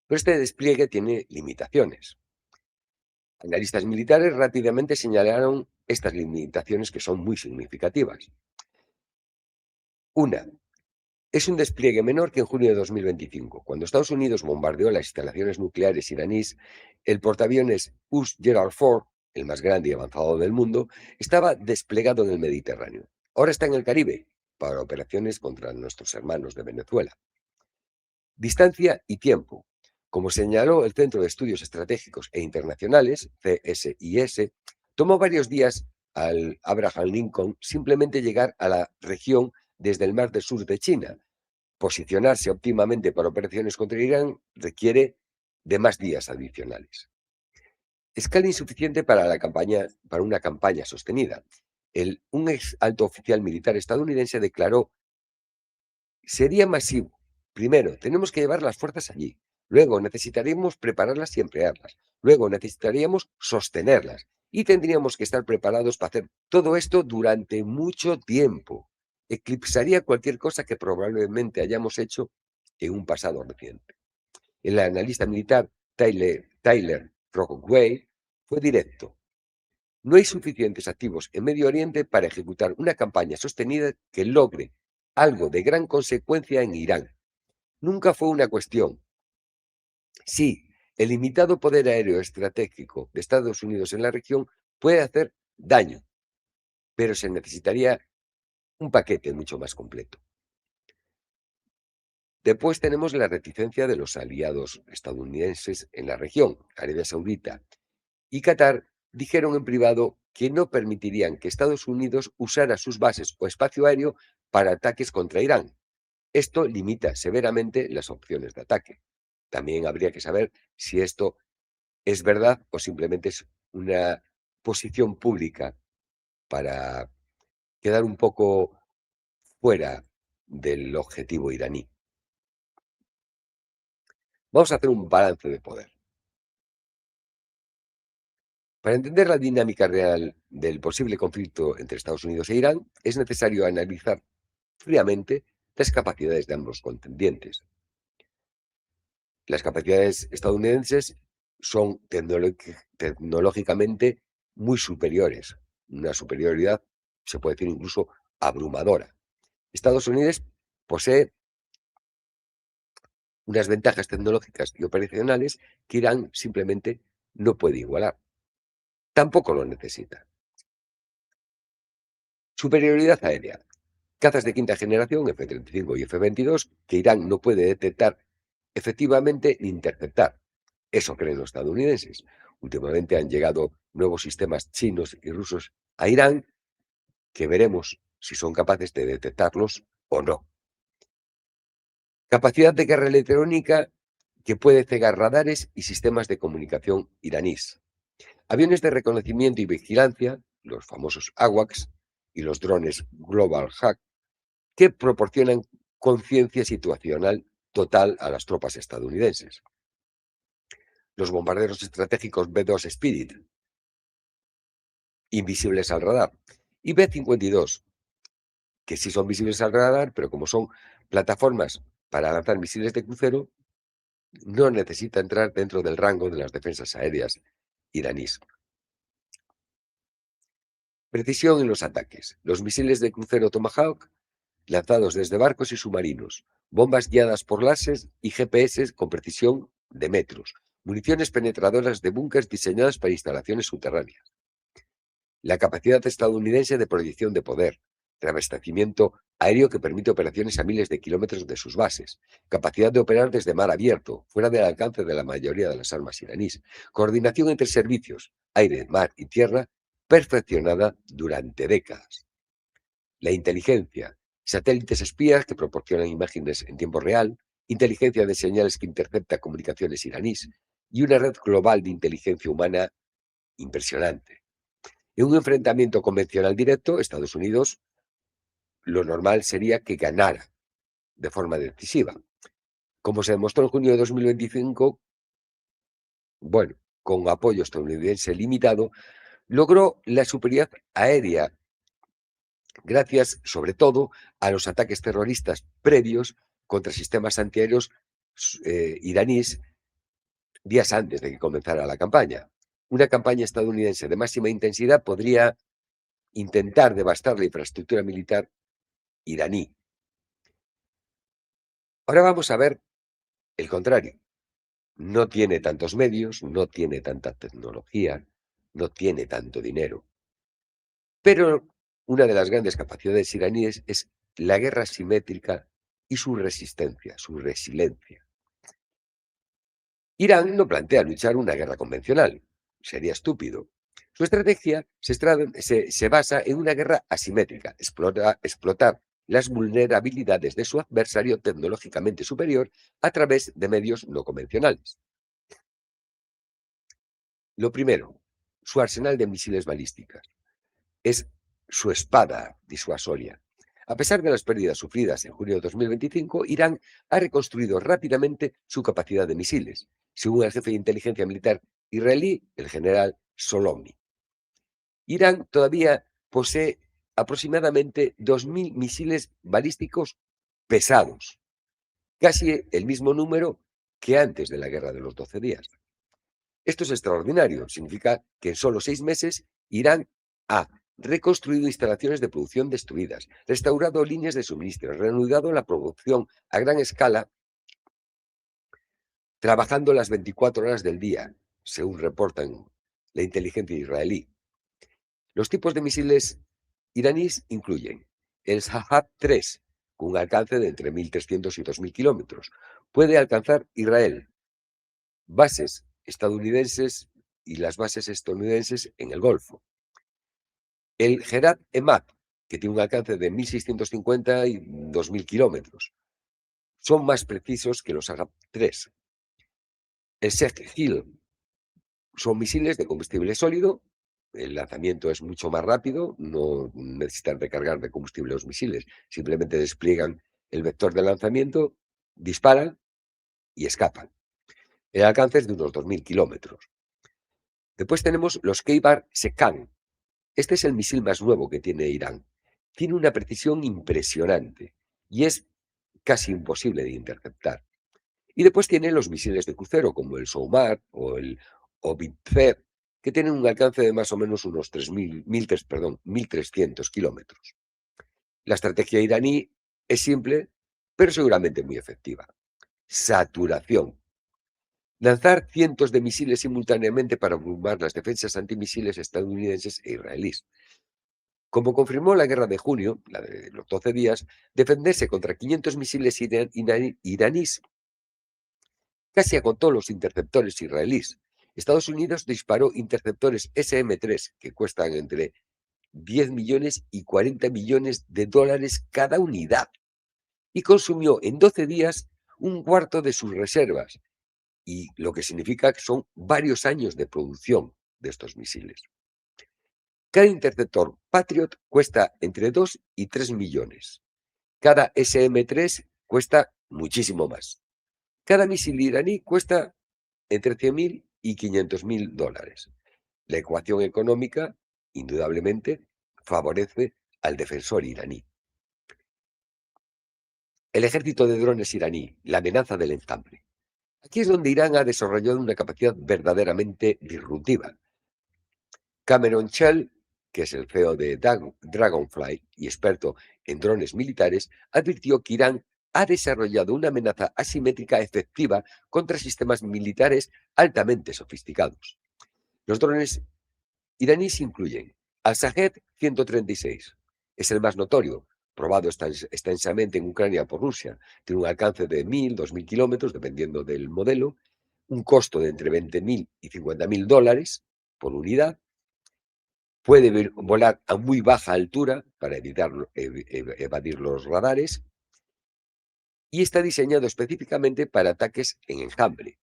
Speaker 1: Pero este despliegue tiene limitaciones. Analistas militares rápidamente señalaron estas limitaciones que son muy significativas. Una, es un despliegue menor que en junio de 2025. Cuando Estados Unidos bombardeó las instalaciones nucleares iraníes, el portaaviones US Gerald Ford, el más grande y avanzado del mundo, estaba desplegado en el Mediterráneo. Ahora está en el Caribe para operaciones contra nuestros hermanos de Venezuela. Distancia y tiempo. Como señaló el Centro de Estudios Estratégicos e Internacionales, CSIS, tomó varios días al Abraham Lincoln simplemente llegar a la región desde el Mar del Sur de China. Posicionarse óptimamente para operaciones contra Irán requiere de más días adicionales. Escala insuficiente para una campaña sostenida. Un ex alto oficial militar estadounidense declaró: sería masivo. Primero, tenemos que llevar las fuerzas allí. Luego, necesitaríamos prepararlas y emplearlas. Luego, necesitaríamos sostenerlas. Y tendríamos que estar preparados para hacer todo esto durante mucho tiempo. Eclipsaría cualquier cosa que probablemente hayamos hecho en un pasado reciente. El analista militar Tyler Rockway fue directo. No hay suficientes activos en Medio Oriente para ejecutar una campaña sostenida que logre algo de gran consecuencia en Irán. Nunca fue una cuestión. Sí, el limitado poder aéreo estratégico de Estados Unidos en la región puede hacer daño, pero se necesitaría un paquete mucho más completo. Después tenemos la reticencia de los aliados estadounidenses en la región. Arabia Saudita y Qatar dijeron en privado que no permitirían que Estados Unidos usara sus bases o espacio aéreo para ataques contra Irán. Esto limita severamente las opciones de ataque. También habría que saber si esto es verdad o simplemente es una posición pública para quedar un poco fuera del objetivo iraní. Vamos a hacer un balance de poder. Para entender la dinámica real del posible conflicto entre Estados Unidos e Irán, es necesario analizar fríamente las capacidades de ambos contendientes. Las capacidades estadounidenses son tecnológicamente muy superiores, una superioridad, se puede decir incluso abrumadora. Estados Unidos posee unas ventajas tecnológicas y operacionales que Irán simplemente no puede igualar. Tampoco lo necesita. Superioridad aérea. Cazas de quinta generación, F-35 y F-22, que Irán no puede detectar efectivamente ni interceptar. Eso creen los estadounidenses. Últimamente han llegado nuevos sistemas chinos y rusos a Irán que veremos si son capaces de detectarlos o no. Capacidad de guerra electrónica que puede cegar radares y sistemas de comunicación iraníes. Aviones de reconocimiento y vigilancia, los famosos AWACS, y los drones Global Hawk, que proporcionan conciencia situacional total a las tropas estadounidenses. Los bombarderos estratégicos B-2 Spirit, invisibles al radar, y B-52, que sí son visibles al radar, pero como son plataformas para lanzar misiles de crucero, no necesita entrar dentro del rango de las defensas aéreas iraníes. Precisión en los ataques. Los misiles de crucero Tomahawk lanzados desde barcos y submarinos, bombas guiadas por láser y GPS con precisión de metros, municiones penetradoras de búnkers diseñadas para instalaciones subterráneas. La capacidad estadounidense de proyección de poder, reabastecimiento aéreo que permite operaciones a miles de kilómetros de sus bases, capacidad de operar desde mar abierto, fuera del alcance de la mayoría de las armas iraníes, coordinación entre servicios, aire, mar y tierra, perfeccionada durante décadas. La inteligencia, satélites espías que proporcionan imágenes en tiempo real, inteligencia de señales que intercepta comunicaciones iraníes y una red global de inteligencia humana impresionante. En un enfrentamiento convencional directo, Estados Unidos lo normal sería que ganara de forma decisiva. Como se demostró en junio de 2025, bueno, con apoyo estadounidense limitado, logró la superioridad aérea gracias, sobre todo, a los ataques terroristas previos contra sistemas antiaéreos iraníes días antes de que comenzara la campaña. Una campaña estadounidense de máxima intensidad podría intentar devastar la infraestructura militar iraní. Ahora vamos a ver el contrario. No tiene tantos medios, no tiene tanta tecnología, no tiene tanto dinero. Pero una de las grandes capacidades iraníes es la guerra asimétrica y su resistencia, su resiliencia. Irán no plantea luchar una guerra convencional. Sería estúpido. Su estrategia se basa en una guerra asimétrica, explotar las vulnerabilidades de su adversario tecnológicamente superior a través de medios no convencionales. Lo primero, su arsenal de misiles balísticas. Es su espada disuasoria. A pesar de las pérdidas sufridas en junio de 2025, Irán ha reconstruido rápidamente su capacidad de misiles, según el jefe de inteligencia militar israelí, el general Solomi. Irán todavía posee aproximadamente 2.000 misiles balísticos pesados, casi el mismo número que antes de la Guerra de los 12 días. Esto es extraordinario. Significa que en solo 6 meses Irán ha reconstruido instalaciones de producción destruidas, restaurado líneas de suministro, reanudado la producción a gran escala, trabajando las 24 horas del día, según reportan la inteligencia israelí. Los tipos de misiles iraníes incluyen el Shahab-3, con un alcance de entre 1.300 y 2.000 kilómetros. Puede alcanzar Israel, bases estadounidenses y las bases estadounidenses en el Golfo. El Gerad Emad, que tiene un alcance de 1.650 y 2.000 kilómetros, son más precisos que los Agap-3. El Sheikh-Hil son misiles de combustible sólido, el lanzamiento es mucho más rápido, no necesitan recargar de combustible los misiles, simplemente despliegan el vector de lanzamiento, disparan y escapan. El alcance es de unos 2.000 kilómetros. Después tenemos los Keibar Sekan. Este es el misil más nuevo que tiene Irán. Tiene una precisión impresionante y es casi imposible de interceptar. Y después tiene los misiles de crucero como el Soumar o el Obidzer, que tienen un alcance de más o menos unos 1.300 kilómetros. La estrategia iraní es simple, pero seguramente muy efectiva. Saturación. Lanzar cientos de misiles simultáneamente para abrumar las defensas antimisiles estadounidenses e israelíes. Como confirmó la guerra de junio, la de los 12 días, defenderse contra 500 misiles iraníes casi agotó los interceptores israelíes. Estados Unidos disparó interceptores SM-3 que cuestan entre 10 millones y 40 millones de dólares cada unidad y consumió en 12 días un cuarto de sus reservas, y lo que significa que son varios años de producción de estos misiles. Cada interceptor Patriot cuesta entre 2 y 3 millones. Cada SM-3 cuesta muchísimo más. Cada misil iraní cuesta entre 100.000 y 500.000 dólares. La ecuación económica indudablemente, favorece al defensor iraní. El ejército de drones iraní, la amenaza del enjambre. Aquí es donde Irán ha desarrollado una capacidad verdaderamente disruptiva. Cameron Chell, que es el CEO de Dragonfly y experto en drones militares, advirtió que Irán ha desarrollado una amenaza asimétrica efectiva contra sistemas militares altamente sofisticados. Los drones iraníes incluyen al Shahed 136, es el más notorio, probado extensamente en Ucrania por Rusia. Tiene un alcance de 1.000, 2.000 kilómetros, dependiendo del modelo, un costo de entre 20.000 y 50.000 dólares por unidad. Puede volar a muy baja altura para evadir los radares y está diseñado específicamente para ataques en enjambre.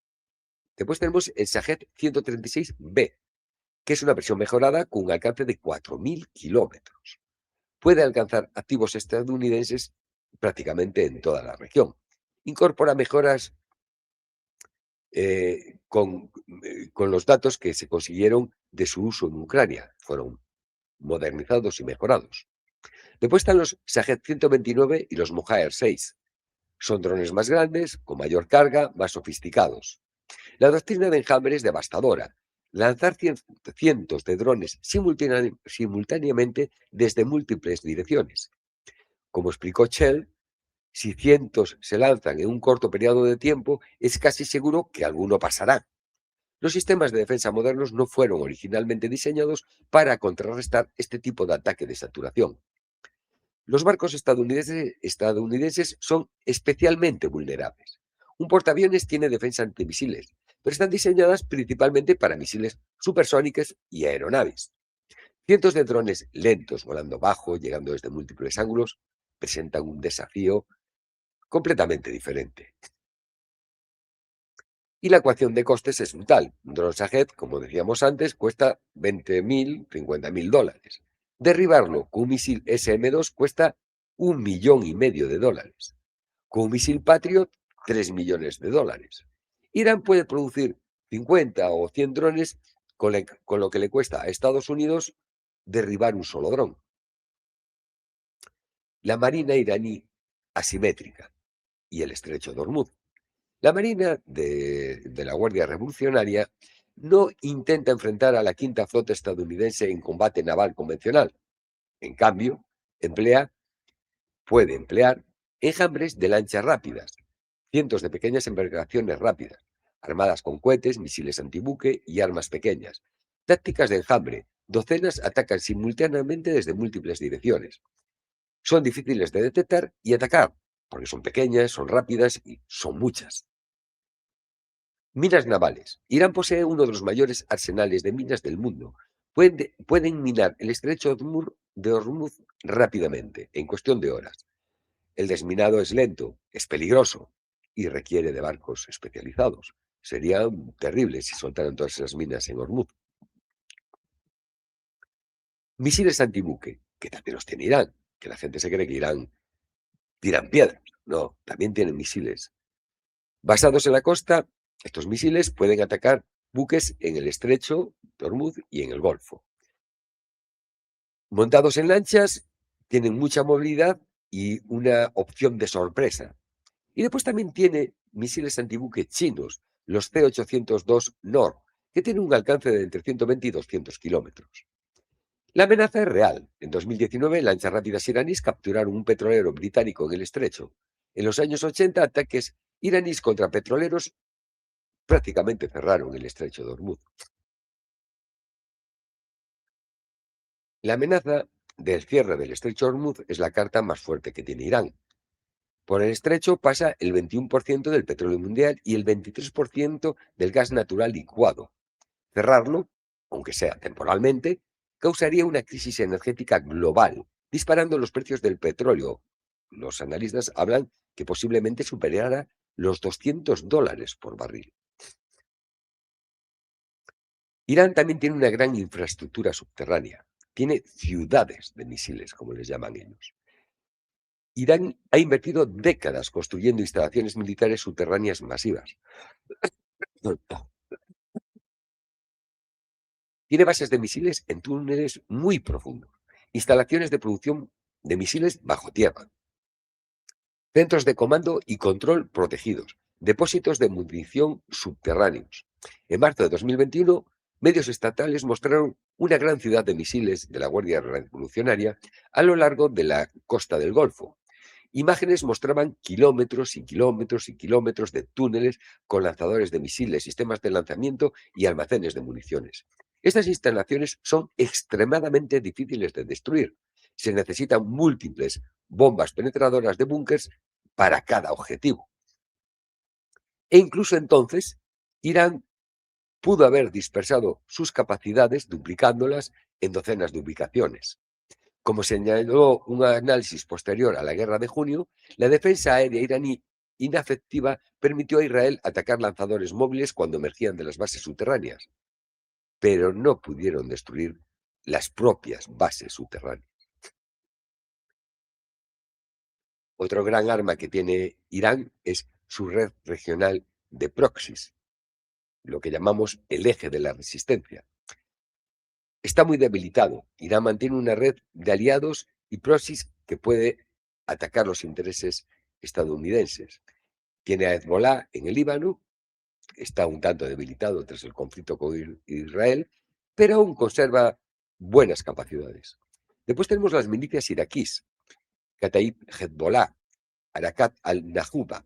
Speaker 1: Después tenemos el Shahed 136B, que es una versión mejorada con un alcance de 4.000 kilómetros. Puede alcanzar activos estadounidenses prácticamente en toda la región. Incorpora mejoras con los datos que se consiguieron de su uso en Ucrania. Fueron modernizados y mejorados. Después están los Shahed 129 y los Mohair 6. Son drones más grandes, con mayor carga, más sofisticados. La doctrina de enjambre es devastadora. Lanzar cientos de drones simultáneamente desde múltiples direcciones. Como explicó Shell, si cientos se lanzan en un corto periodo de tiempo, es casi seguro que alguno pasará. Los sistemas de defensa modernos no fueron originalmente diseñados para contrarrestar este tipo de ataque de saturación. Los barcos estadounidenses son especialmente vulnerables. Un portaaviones tiene defensa antimisiles, pero están diseñadas principalmente para misiles supersónicos y aeronaves. Cientos de drones lentos volando bajo, llegando desde múltiples ángulos, presentan un desafío completamente diferente. Y la ecuación de costes es brutal. Un dron Shahed, como decíamos antes, cuesta 20.000, 50.000 dólares. Derribarlo con un misil SM-2 cuesta 1,5 millones de dólares. Con un misil Patriot, 3 millones de dólares. Irán puede producir 50 o 100 drones con lo que le cuesta a Estados Unidos derribar un solo dron. La marina iraní asimétrica y el estrecho de Hormuz. La Marina de la Guardia Revolucionaria no intenta enfrentar a la quinta flota estadounidense en combate naval convencional. En cambio, puede emplear enjambres de lanchas rápidas, cientos de pequeñas embarcaciones rápidas, armadas con cohetes, misiles antibuque y armas pequeñas. Tácticas de enjambre. Docenas atacan simultáneamente desde múltiples direcciones. Son difíciles de detectar y atacar, porque son pequeñas, son rápidas y son muchas. Minas navales. Irán posee uno de los mayores arsenales de minas del mundo. Pueden minar el estrecho de Hormuz rápidamente, en cuestión de horas. El desminado es lento, es peligroso y requiere de barcos especializados. Sería terrible si soltaran todas esas minas en Hormuz. Misiles antibuque, que también los tiene Irán, que la gente se cree que Irán tiran piedras. No, también tienen misiles. Basados en la costa, estos misiles pueden atacar buques en el estrecho de Hormuz y en el Golfo. Montados en lanchas, tienen mucha movilidad y una opción de sorpresa. Y después también tiene misiles antibuque chinos, los C-802 NOR, que tienen un alcance de entre 120 y 200 kilómetros. La amenaza es real. En 2019, lanchas rápidas iraníes capturaron un petrolero británico en el estrecho. En los años 80, ataques iraníes contra petroleros prácticamente cerraron el estrecho de Hormuz. La amenaza del cierre del estrecho de Hormuz es la carta más fuerte que tiene Irán. Por el estrecho pasa el 21% del petróleo mundial y el 23% del gas natural licuado. Cerrarlo, aunque sea temporalmente, causaría una crisis energética global, disparando los precios del petróleo. Los analistas hablan que posiblemente superara los $200 por barril. Irán también tiene una gran infraestructura subterránea. Tiene ciudades de misiles, como les llaman ellos. Irán ha invertido décadas construyendo instalaciones militares subterráneas masivas. Tiene bases de misiles en túneles muy profundos, instalaciones de producción de misiles bajo tierra, centros de comando y control protegidos, depósitos de munición subterráneos. En marzo de 2021, medios estatales mostraron una gran ciudad de misiles de la Guardia Revolucionaria a lo largo de la costa del Golfo. Imágenes mostraban kilómetros y kilómetros y kilómetros de túneles con lanzadores de misiles, sistemas de lanzamiento y almacenes de municiones. Estas instalaciones son extremadamente difíciles de destruir. Se necesitan múltiples bombas penetradoras de búnkers para cada objetivo. E incluso entonces, Irán pudo haber dispersado sus capacidades duplicándolas en docenas de ubicaciones. Como señaló un análisis posterior a la guerra de junio, la defensa aérea iraní inefectiva permitió a Israel atacar lanzadores móviles cuando emergían de las bases subterráneas, pero no pudieron destruir las propias bases subterráneas. Otro gran arma que tiene Irán es su red regional de proxies, lo que llamamos el eje de la resistencia. Está muy debilitado. Irán mantiene una red de aliados y proxies que puede atacar los intereses estadounidenses. Tiene a Hezbollah en el Líbano, está un tanto debilitado tras el conflicto con Israel, pero aún conserva buenas capacidades. Después tenemos las milicias iraquíes, Kataib Hezbollah, Arakat al-Najuba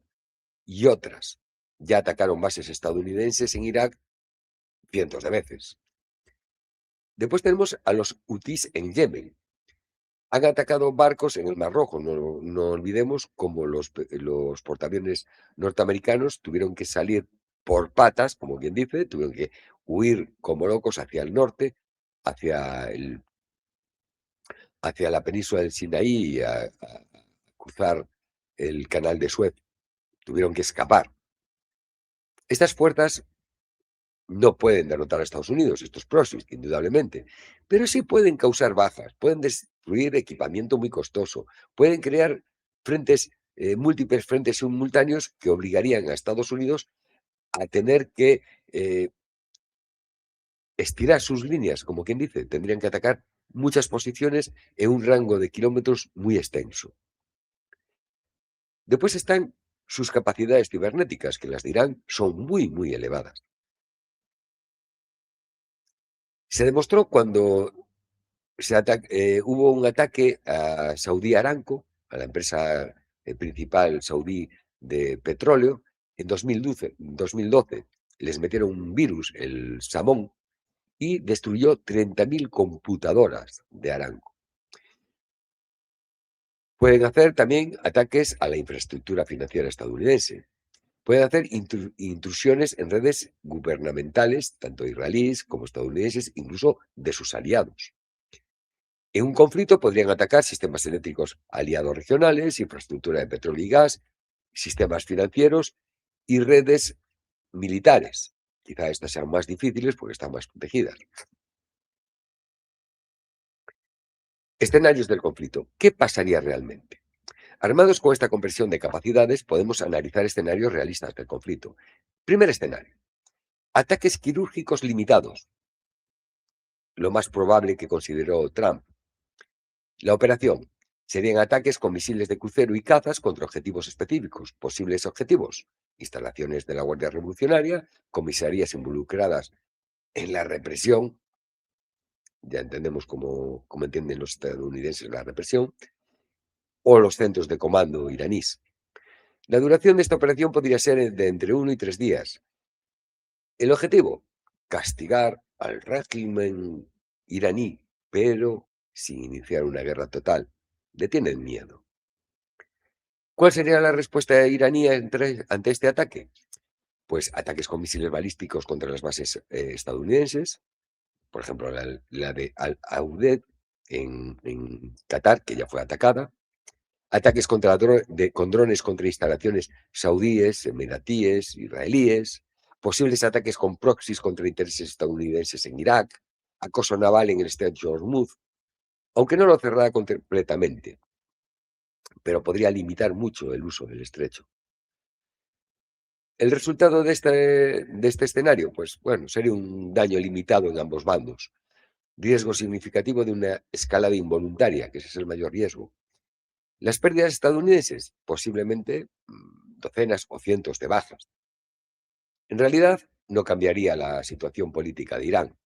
Speaker 1: y otras. Ya atacaron bases estadounidenses en Irak cientos de veces. Después tenemos a los hutíes en Yemen. Han atacado barcos en el Mar Rojo, no olvidemos como los portaaviones norteamericanos tuvieron que salir por patas, como quien dice, tuvieron que huir como locos hacia el norte, hacia, hacia la península del Sinaí, a cruzar el canal de Suez, tuvieron que escapar. Estas fuerzas no pueden derrotar a Estados Unidos, estos proxies, indudablemente, pero sí pueden causar bajas, pueden destruir equipamiento muy costoso, pueden crear frentes, múltiples frentes simultáneos que obligarían a Estados Unidos a tener que estirar sus líneas, como quien dice, tendrían que atacar muchas posiciones en un rango de kilómetros muy extenso. Después están sus capacidades cibernéticas, que las dirán son muy, muy elevadas. Se demostró cuando hubo un ataque a Saudi Aramco, a la empresa principal saudí de petróleo, en 2012. Les metieron un virus, el Samón, y destruyó 30.000 computadoras de Aramco. Pueden hacer también ataques a la infraestructura financiera estadounidense. Pueden hacer intrusiones en redes gubernamentales, tanto israelíes como estadounidenses, incluso de sus aliados. En un conflicto podrían atacar sistemas eléctricos aliados regionales, infraestructura de petróleo y gas, sistemas financieros y redes militares. Quizá estas sean más difíciles porque están más protegidas. Escenarios del conflicto. ¿Qué pasaría realmente? Armados con esta conversión de capacidades, podemos analizar escenarios realistas del conflicto. Primer escenario. Ataques quirúrgicos limitados. Lo más probable que consideró Trump. La operación serían ataques con misiles de crucero y cazas contra objetivos específicos. Posibles objetivos: instalaciones de la Guardia Revolucionaria, comisarías involucradas en la represión, ya entendemos cómo entienden los estadounidenses la represión, o los centros de comando iraníes. La duración de esta operación podría ser de entre 1 y 3 días. El objetivo: castigar al régimen iraní, pero sin iniciar una guerra total. Le tienen miedo. ¿Cuál sería la respuesta iraní ante este ataque? Pues ataques con misiles balísticos contra las bases estadounidenses, por ejemplo, la de Al-Auded en Qatar, que ya fue atacada. Ataques con drones contra instalaciones saudíes, emiratíes, israelíes. Posibles ataques con proxies contra intereses estadounidenses en Irak. Acoso naval en el estrecho de Hormuz, aunque no lo cerrará completamente, pero podría limitar mucho el uso del estrecho. El resultado de este escenario, pues bueno, sería un daño limitado en ambos bandos, riesgo significativo de una escalada involuntaria, que ese es el mayor riesgo. Las pérdidas estadounidenses, posiblemente docenas o cientos de bajas. En realidad, no cambiaría la situación política de Irán.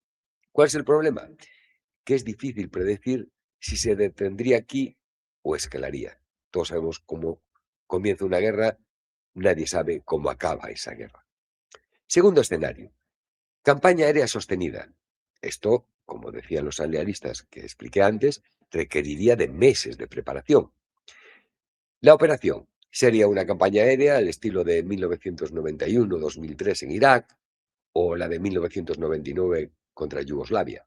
Speaker 1: ¿Cuál es el problema? Que es difícil predecir si se detendría aquí o escalaría. Todos sabemos cómo comienza una guerra, nadie sabe cómo acaba esa guerra. Segundo escenario, campaña aérea sostenida. Esto, como decían los analistas que expliqué antes, requeriría de meses de preparación. La operación sería una campaña aérea al estilo de 1991-2003 en Irak o la de 1999 contra Yugoslavia.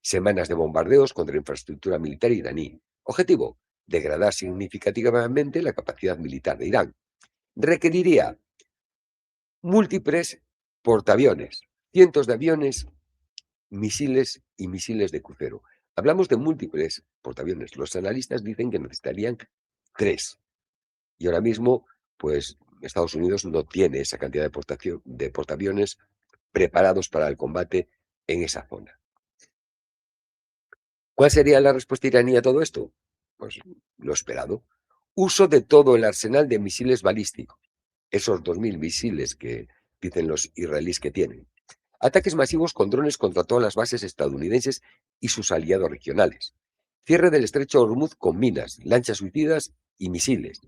Speaker 1: Semanas de bombardeos contra infraestructura militar iraní. Objetivo, degradar significativamente la capacidad militar de Irán. Requeriría múltiples portaaviones, cientos de aviones, misiles y misiles de crucero. Hablamos de múltiples portaaviones. Los analistas dicen que necesitarían tres. Y ahora mismo, pues Estados Unidos no tiene esa cantidad de portaaviones preparados para el combate en esa zona. ¿Cuál sería la respuesta iraní a todo esto? Pues lo esperado. Uso de todo el arsenal de misiles balísticos, esos 2000 misiles que dicen los israelíes que tienen. Ataques masivos con drones contra todas las bases estadounidenses y sus aliados regionales. Cierre del estrecho de Hormuz con minas, lanchas suicidas y misiles.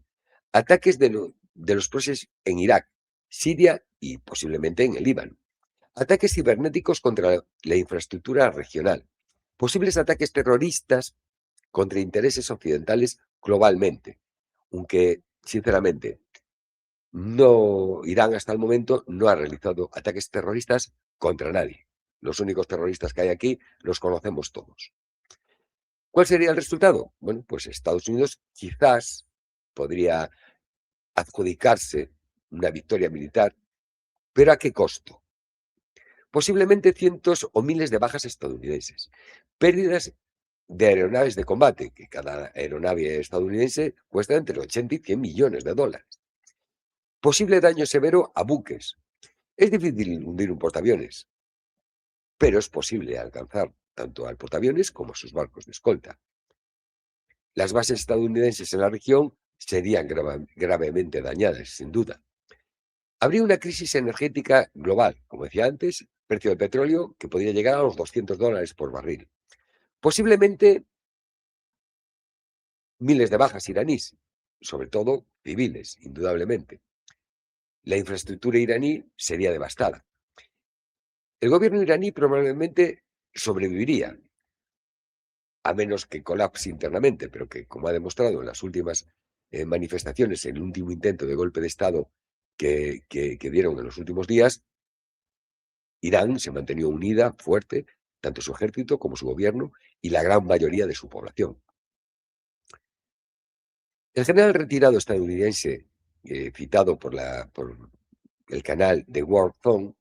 Speaker 1: Ataques de los proxies en Irak, Siria y posiblemente en el Líbano. Ataques cibernéticos contra la infraestructura regional. Posibles ataques terroristas contra intereses occidentales globalmente. Aunque, sinceramente, no, Irán hasta el momento no ha realizado ataques terroristas contra nadie. Los únicos terroristas que hay aquí los conocemos todos. ¿Cuál sería el resultado? Bueno, pues Estados Unidos quizás podría adjudicarse una victoria militar, pero ¿a qué costo? Posiblemente cientos o miles de bajas estadounidenses, pérdidas de aeronaves de combate, que cada aeronave estadounidense cuesta entre 80 y 100 millones de dólares. Posible daño severo a buques. Es difícil hundir un portaaviones, pero es posible alcanzar tanto al portaaviones como a sus barcos de escolta. Las bases estadounidenses en la región serían gravemente dañadas, sin duda. Habría una crisis energética global, como decía antes, precio del petróleo que podría llegar a los $200 por barril. Posiblemente miles de bajas iraníes, sobre todo civiles, indudablemente. La infraestructura iraní sería devastada. El gobierno iraní probablemente sobreviviría, a menos que colapse internamente, pero que, como ha demostrado en las últimas manifestaciones, en el último intento de golpe de Estado que dieron en los últimos días, Irán se mantenía unida, fuerte, tanto su ejército como su gobierno y la gran mayoría de su población. El general retirado estadounidense, citado por el canal The War Zone,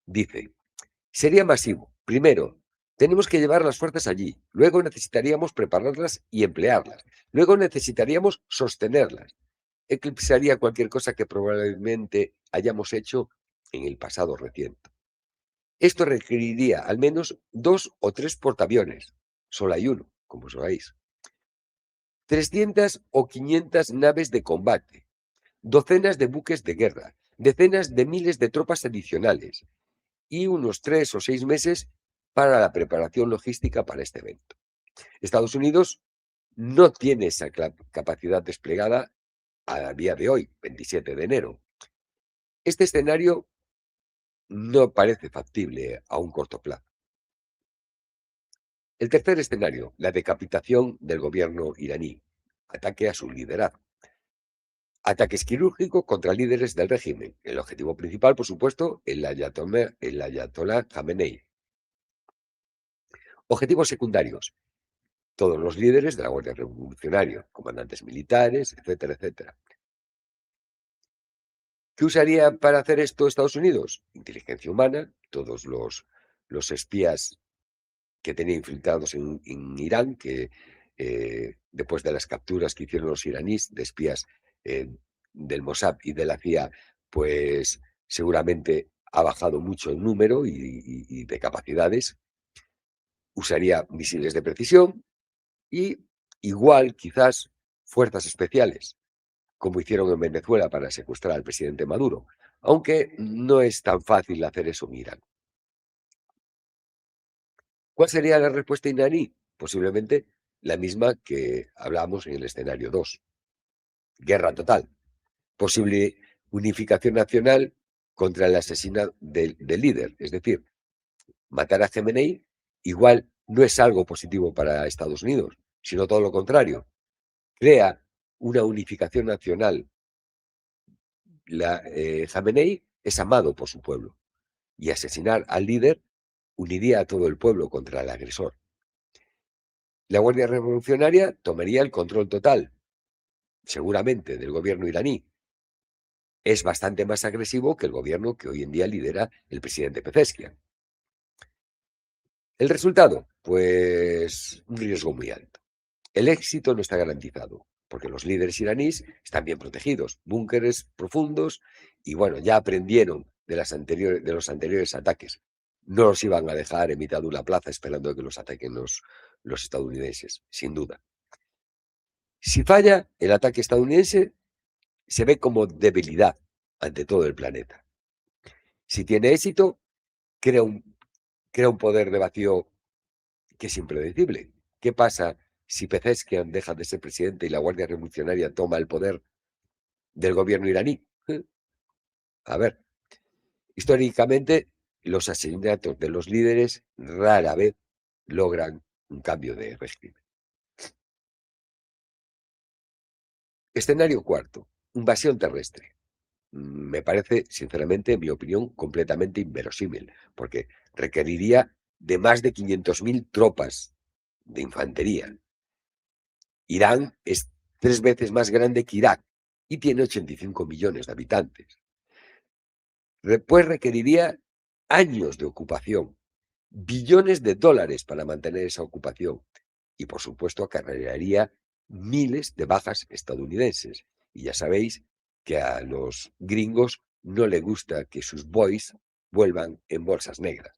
Speaker 1: dice: sería masivo. Primero, tenemos que llevar las fuerzas allí. Luego necesitaríamos prepararlas y emplearlas. Luego necesitaríamos sostenerlas. Eclipsaría cualquier cosa que probablemente hayamos hecho en el pasado reciente. Esto requeriría al menos 2 o 3 portaaviones. Solo hay uno, como sabéis. 300 o 500 naves de combate. Docenas de buques de guerra. Decenas de miles de tropas adicionales. Y unos 3 o 6 meses para la preparación logística para este evento. Estados Unidos no tiene esa capacidad desplegada a día de hoy, 27 de enero. Este escenario no parece factible a un corto plazo. El tercer escenario, la decapitación del gobierno iraní, ataque a su liderazgo. Ataques quirúrgicos contra líderes del régimen. El objetivo principal, por supuesto, el ayatolá Khamenei. Objetivos secundarios. Todos los líderes de la Guardia Revolucionaria, comandantes militares, etcétera, etcétera. ¿Qué usaría para hacer esto Estados Unidos? Inteligencia humana, todos los espías que tenía infiltrados en Irán, que después de las capturas que hicieron los iraníes de espías del Mossad y de la CIA, pues seguramente ha bajado mucho el número y de capacidades, usaría misiles de precisión y igual quizás fuerzas especiales, como hicieron en Venezuela para secuestrar al presidente Maduro, aunque no es tan fácil hacer eso en Irán. ¿Cuál sería la respuesta iraní? Posiblemente la misma que hablamos en el escenario 2: guerra total, posible unificación nacional contra el asesinato del líder. Es decir, matar a Khamenei igual no es algo positivo para Estados Unidos, sino todo lo contrario. Crea una unificación nacional. Khamenei es amado por su pueblo y asesinar al líder uniría a todo el pueblo contra el agresor. La Guardia Revolucionaria tomaría el control total, seguramente, del gobierno iraní. Es bastante más agresivo que el gobierno que hoy en día lidera el presidente Pezeshkian. ¿El resultado? Pues un riesgo muy alto. El éxito no está garantizado, porque los líderes iraníes están bien protegidos, búnkeres profundos y bueno, ya aprendieron de los anteriores ataques. No los iban a dejar en mitad de una plaza esperando que los ataquen los estadounidenses, sin duda. Si falla el ataque estadounidense, se ve como debilidad ante todo el planeta. Si tiene éxito, crea un, crea un poder de vacío que es impredecible. ¿Qué pasa si Pezeshkian deja de ser presidente y la Guardia Revolucionaria toma el poder del gobierno iraní? A ver, históricamente los asesinatos de los líderes rara vez logran un cambio de régimen. Escenario cuarto: invasión terrestre. Me parece, sinceramente, en mi opinión, completamente inverosímil, porque requeriría de más de 500.000 tropas de infantería. Irán es 3 veces más grande que Irak y tiene 85 millones de habitantes. Después requeriría años de ocupación, billones de dólares para mantener esa ocupación y, por supuesto, acarrearía miles de bajas estadounidenses. Y ya sabéis que a los gringos no les gusta que sus boys vuelvan en bolsas negras.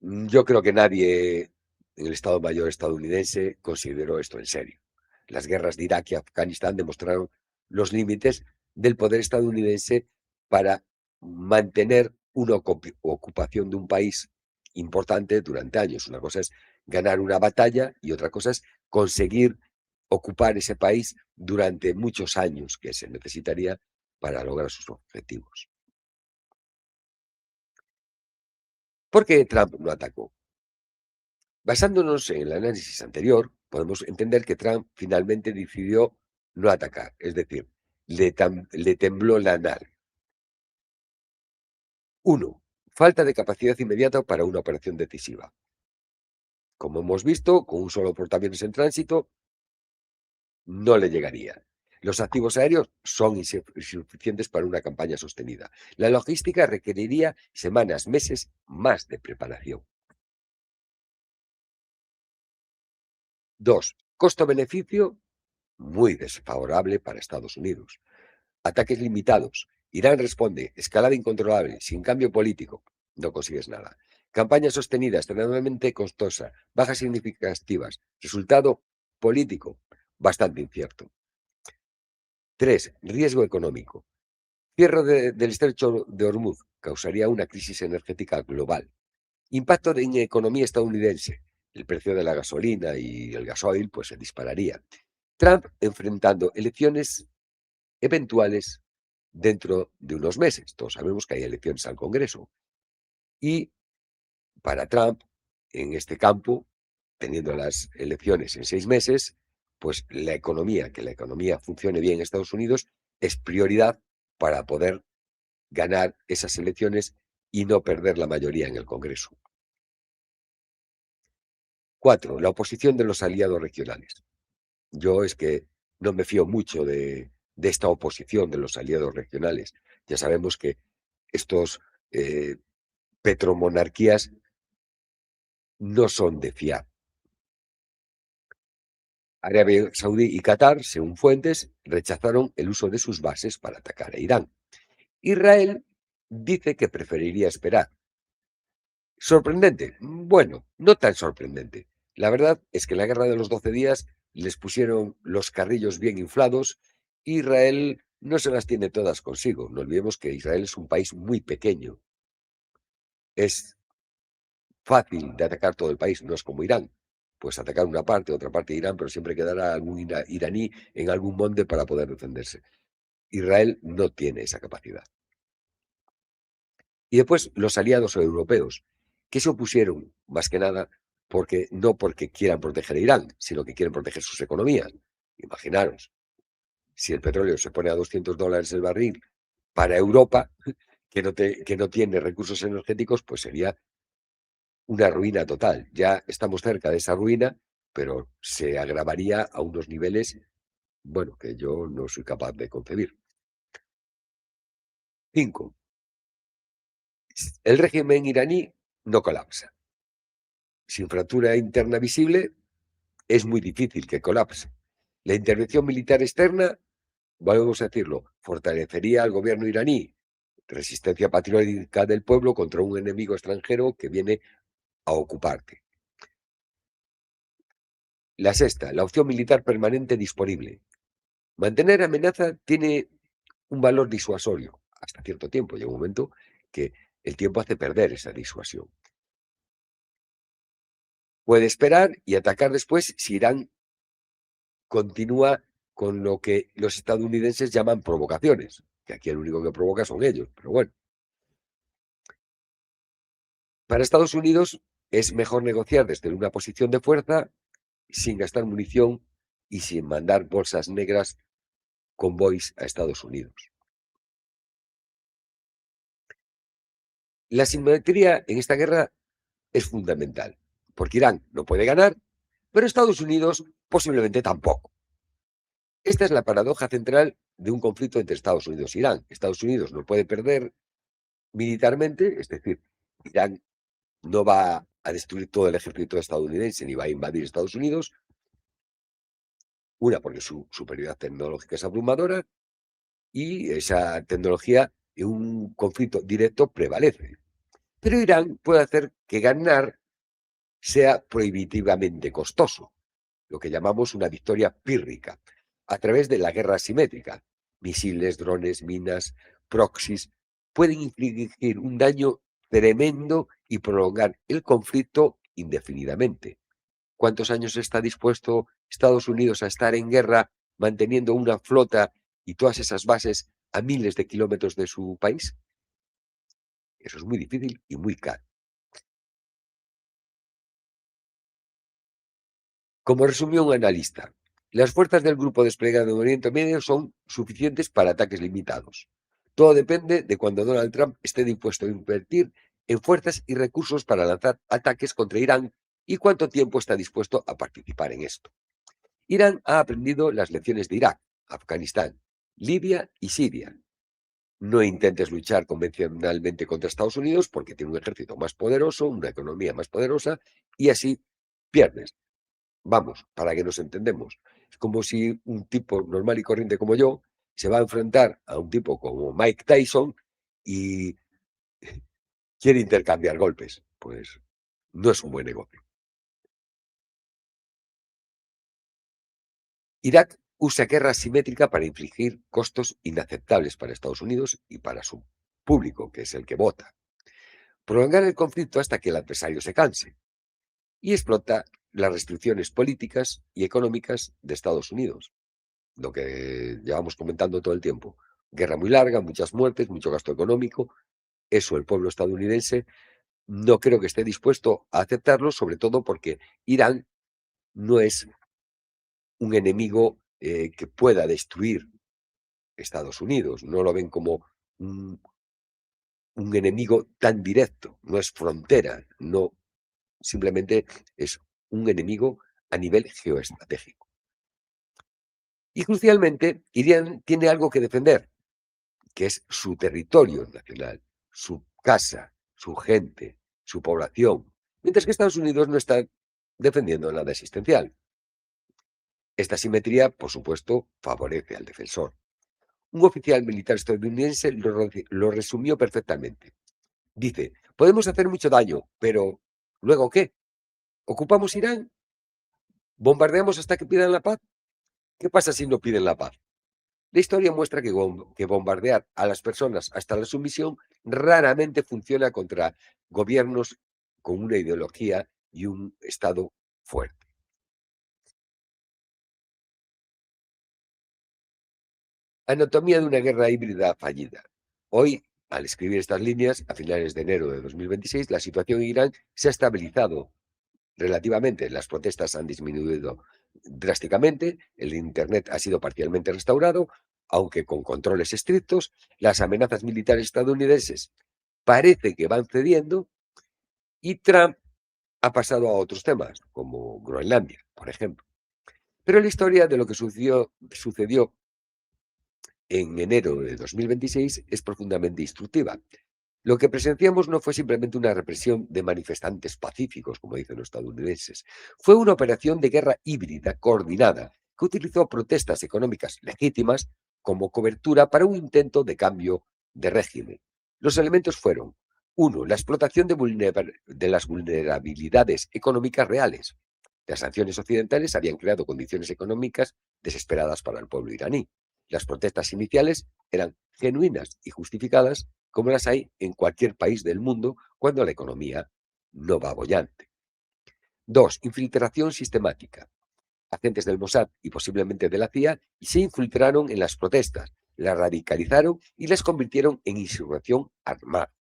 Speaker 1: Yo creo que nadie en el Estado Mayor estadounidense consideró esto en serio. Las guerras de Irak y Afganistán demostraron los límites del poder estadounidense para mantener una ocupación de un país importante durante años. Una cosa es ganar una batalla y otra cosa es conseguir ocupar ese país durante muchos años que se necesitaría para lograr sus objetivos. ¿Por qué Trump no atacó? Basándonos en el análisis anterior, podemos entender que Trump finalmente decidió no atacar, es decir, le tembló la nalga. Uno, falta de capacidad inmediata para una operación decisiva. Como hemos visto, con un solo portaaviones en tránsito no le llegaría. Los activos aéreos son insuficientes para una campaña sostenida. La logística requeriría semanas, meses más de preparación. Dos, costo-beneficio muy desfavorable para Estados Unidos. Ataques limitados. Irán responde. Escalada incontrolable. Sin cambio político. No consigues nada. Campaña sostenida, extremadamente costosa. Bajas significativas. Resultado político. Bastante incierto. Tres, riesgo económico. Cierre del estrecho de Hormuz causaría una crisis energética global. Impacto en economía estadounidense. El precio de la gasolina y el gasoil pues se dispararía. Trump enfrentando elecciones eventuales dentro de unos meses. Todos sabemos que hay elecciones al Congreso. Y para Trump, en este campo, teniendo las elecciones en 6 meses, pues que la economía funcione bien en Estados Unidos, es prioridad para poder ganar esas elecciones y no perder la mayoría en el Congreso. Cuatro, la oposición de los aliados regionales. Yo es que no me fío mucho de esta oposición de los aliados regionales. Ya sabemos que estos eh, petromonarquías no son de fiar. Arabia Saudí y Qatar, según fuentes, rechazaron el uso de sus bases para atacar a Irán. Israel dice que preferiría esperar. ¿Sorprendente? Bueno, no tan sorprendente. La verdad es que en la guerra de los 12 días les pusieron los carrillos bien inflados. Israel no se las tiene todas consigo. No olvidemos que Israel es un país muy pequeño. Es fácil de atacar todo el país, no es como Irán. Pues atacar una parte, otra parte de Irán, pero siempre quedará algún iraní en algún monte para poder defenderse. Israel no tiene esa capacidad. Y después los aliados europeos, que se opusieron más que nada porque no porque quieran proteger a Irán, sino que quieren proteger sus economías. Imaginaros, si el petróleo se pone a $200 el barril para Europa, que no tiene recursos energéticos, pues sería una ruina total. Ya estamos cerca de esa ruina, pero se agravaría a unos niveles, bueno, que yo no soy capaz de concebir. 5. El régimen iraní no colapsa. Sin fractura interna visible, es muy difícil que colapse. La intervención militar externa, volvemos a decirlo, fortalecería al gobierno iraní. Resistencia patriótica del pueblo contra un enemigo extranjero que viene a ocuparte. La sexta, la opción militar permanente disponible. Mantener amenaza tiene un valor disuasorio hasta cierto tiempo. Llega un momento que el tiempo hace perder esa disuasión. Puede esperar y atacar después si Irán continúa con lo que los estadounidenses llaman provocaciones, que aquí el único que provoca son ellos, pero bueno. Para Estados Unidos es mejor negociar desde una posición de fuerza sin gastar munición y sin mandar bolsas negras convoys a Estados Unidos. La simetría en esta guerra es fundamental, porque Irán no puede ganar, pero Estados Unidos posiblemente tampoco. Esta es la paradoja central de un conflicto entre Estados Unidos e Irán. Estados Unidos no puede perder militarmente, es decir, Irán no va a destruir todo el ejército estadounidense ni va a invadir Estados Unidos, una porque su superioridad tecnológica es abrumadora y esa tecnología en un conflicto directo prevalece. Pero Irán puede hacer que ganar sea prohibitivamente costoso, lo que llamamos una victoria pírrica, a través de la guerra asimétrica. Misiles, drones, minas, proxies pueden infligir un daño tremendo y prolongar el conflicto indefinidamente. ¿Cuántos años está dispuesto Estados Unidos a estar en guerra manteniendo una flota y todas esas bases a miles de kilómetros de su país? Eso es muy difícil y muy caro. Como resumió un analista, las fuerzas del grupo desplegado en Oriente Medio son suficientes para ataques limitados. Todo depende de cuando Donald Trump esté dispuesto a invertir en fuerzas y recursos para lanzar ataques contra Irán y cuánto tiempo está dispuesto a participar en esto. Irán ha aprendido las lecciones de Irak, Afganistán, Libia y Siria. No intentes luchar convencionalmente contra Estados Unidos porque tiene un ejército más poderoso, una economía más poderosa y así pierdes. Vamos, para que nos entendemos. Es como si un tipo normal y corriente como yo se va a enfrentar a un tipo como Mike Tyson y quiere intercambiar golpes. Pues no es un buen negocio. Irak usa guerra asimétrica para infligir costos inaceptables para Estados Unidos y para su público, que es el que vota. Prolongar el conflicto hasta que el adversario se canse y explota las restricciones políticas y económicas de Estados Unidos, lo que llevamos comentando todo el tiempo. Guerra muy larga, muchas muertes, mucho gasto económico. Eso el pueblo estadounidense no creo que esté dispuesto a aceptarlo, sobre todo porque Irán no es un enemigo que pueda destruir Estados Unidos. No lo ven como un, un enemigo tan directo, no es frontera, no simplemente es un enemigo a nivel geoestratégico. Y crucialmente, Irán tiene algo que defender, que es su territorio nacional, su casa, su gente, su población, mientras que Estados Unidos no está defendiendo nada existencial. Esta simetría, por supuesto, favorece al defensor. Un oficial militar estadounidense lo resumió perfectamente. Dice, podemos hacer mucho daño, pero ¿luego qué? ¿Ocupamos Irán? ¿Bombardeamos hasta que pidan la paz? ¿Qué pasa si no piden la paz? La historia muestra que bombardear a las personas hasta la sumisión raramente funciona contra gobiernos con una ideología y un Estado fuerte. Anatomía de una guerra híbrida fallida. Hoy, al escribir estas líneas, a finales de enero de 2026, la situación en Irán se ha estabilizado relativamente. Las protestas han disminuido drásticamente, el Internet ha sido parcialmente restaurado, aunque con controles estrictos, las amenazas militares estadounidenses parece que van cediendo y Trump ha pasado a otros temas, como Groenlandia, por ejemplo. Pero la historia de lo que sucedió en enero de 2026 es profundamente instructiva. Lo que presenciamos no fue simplemente una represión de manifestantes pacíficos, como dicen los estadounidenses. Fue una operación de guerra híbrida coordinada que utilizó protestas económicas legítimas como cobertura para un intento de cambio de régimen. Los elementos fueron, uno, la explotación de las vulnerabilidades económicas reales. Las sanciones occidentales habían creado condiciones económicas desesperadas para el pueblo iraní. Las protestas iniciales eran genuinas y justificadas como las hay en cualquier país del mundo cuando la economía no va bollante. Dos, infiltración sistemática. Agentes del Mossad y posiblemente de la CIA se infiltraron en las protestas, las radicalizaron y las convirtieron en insurrección armada.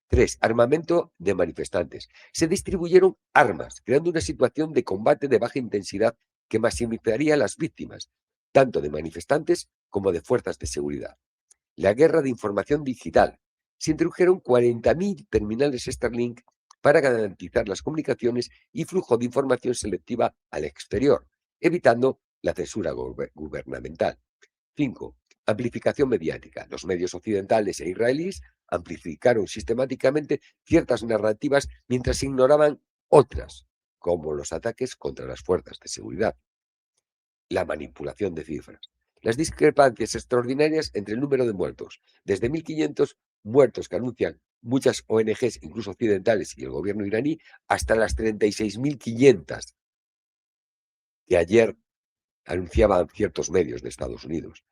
Speaker 1: Tres, armamento de manifestantes. Se distribuyeron armas, creando una situación de combate de baja intensidad que maximizaría las víctimas, tanto de manifestantes como de fuerzas de seguridad. La guerra de información digital. Se introdujeron 40.000 terminales Starlink para garantizar las comunicaciones y flujo de información selectiva al exterior, evitando la censura gubernamental. 5. Amplificación mediática. Los medios occidentales e israelíes amplificaron sistemáticamente ciertas narrativas mientras ignoraban otras, como los ataques contra las fuerzas de seguridad. La manipulación de cifras. Las discrepancias extraordinarias entre el número de muertos, desde 1.500 muertos que anuncian muchas ONGs, incluso occidentales, y el gobierno iraní, hasta las 36.500 que ayer anunciaban ciertos medios de Estados Unidos.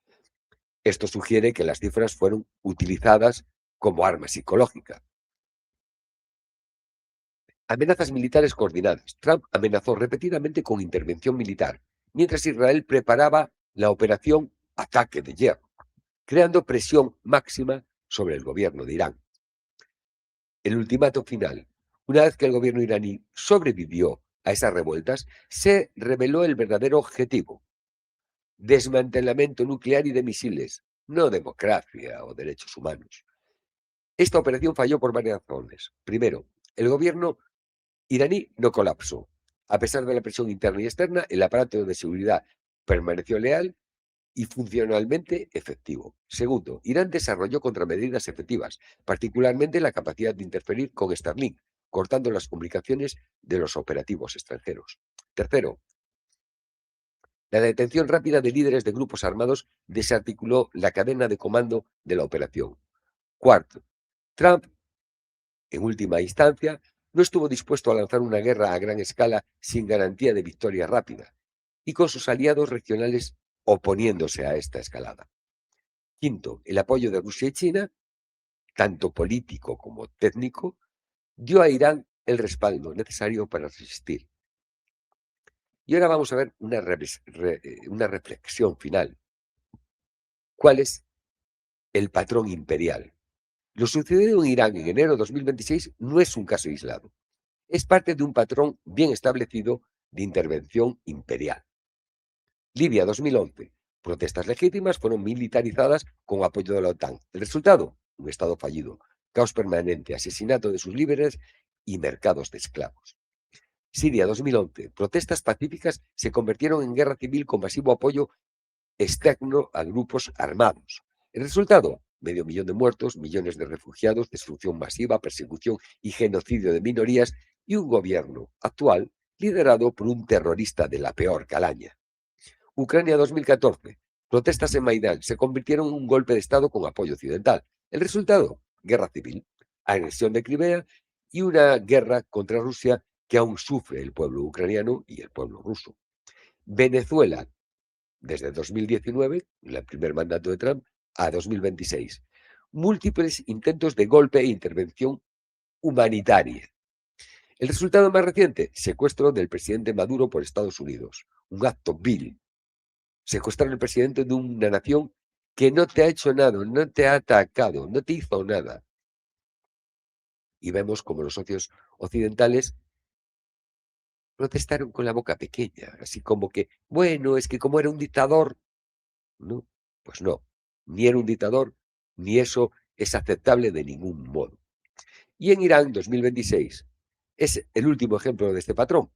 Speaker 1: Esto sugiere que las cifras fueron utilizadas como arma psicológica. Amenazas militares coordinadas. Trump amenazó repetidamente con intervención militar, mientras Israel preparaba la operación Ataque de Hierro, creando presión máxima sobre el gobierno de Irán. El ultimato final. Una vez que el gobierno iraní sobrevivió a esas revueltas, se reveló el verdadero objetivo: desmantelamiento nuclear y de misiles, no democracia o derechos humanos. Esta operación falló por varias razones. Primero, el gobierno iraní no colapsó. A pesar de la presión interna y externa, el aparato de seguridad permaneció leal y funcionalmente efectivo. Segundo, Irán desarrolló contramedidas efectivas, particularmente la capacidad de interferir con Starlink, cortando las comunicaciones de los operativos extranjeros. Tercero, la detención rápida de líderes de grupos armados desarticuló la cadena de comando de la operación. Cuarto, Trump, en última instancia, no estuvo dispuesto a lanzar una guerra a gran escala sin garantía de victoria rápida, y con sus aliados regionales oponiéndose a esta escalada. Quinto, el apoyo de Rusia y China, tanto político como técnico, dio a Irán el respaldo necesario para resistir. Y ahora vamos a ver una reflexión final. ¿Cuál es el patrón imperial? Lo sucedido en Irán en enero de 2026 no es un caso aislado. Es parte de un patrón bien establecido de intervención imperial. Libia 2011. Protestas legítimas fueron militarizadas con apoyo de la OTAN. El resultado, un Estado fallido, caos permanente, asesinato de sus líderes y mercados de esclavos. Siria 2011. Protestas pacíficas se convirtieron en guerra civil con masivo apoyo externo a grupos armados. El resultado, medio millón de muertos, millones de refugiados, destrucción masiva, persecución y genocidio de minorías y un gobierno actual liderado por un terrorista de la peor calaña. Ucrania 2014. Protestas en Maidán se convirtieron en un golpe de Estado con apoyo occidental. El resultado, guerra civil, anexión de Crimea y una guerra contra Rusia que aún sufre el pueblo ucraniano y el pueblo ruso. Venezuela, desde 2019, el primer mandato de Trump, a 2026. Múltiples intentos de golpe e intervención humanitaria. El resultado más reciente, secuestro del presidente Maduro por Estados Unidos. Un acto vil. Secuestrar al presidente de una nación que no te ha hecho nada, no te ha atacado, no te hizo nada. Y vemos como los socios occidentales protestaron con la boca pequeña, así como que, bueno, es que como era un dictador, no, pues no, ni era un dictador, ni eso es aceptable de ningún modo. Y en Irán 2026 es el último ejemplo de este patrón.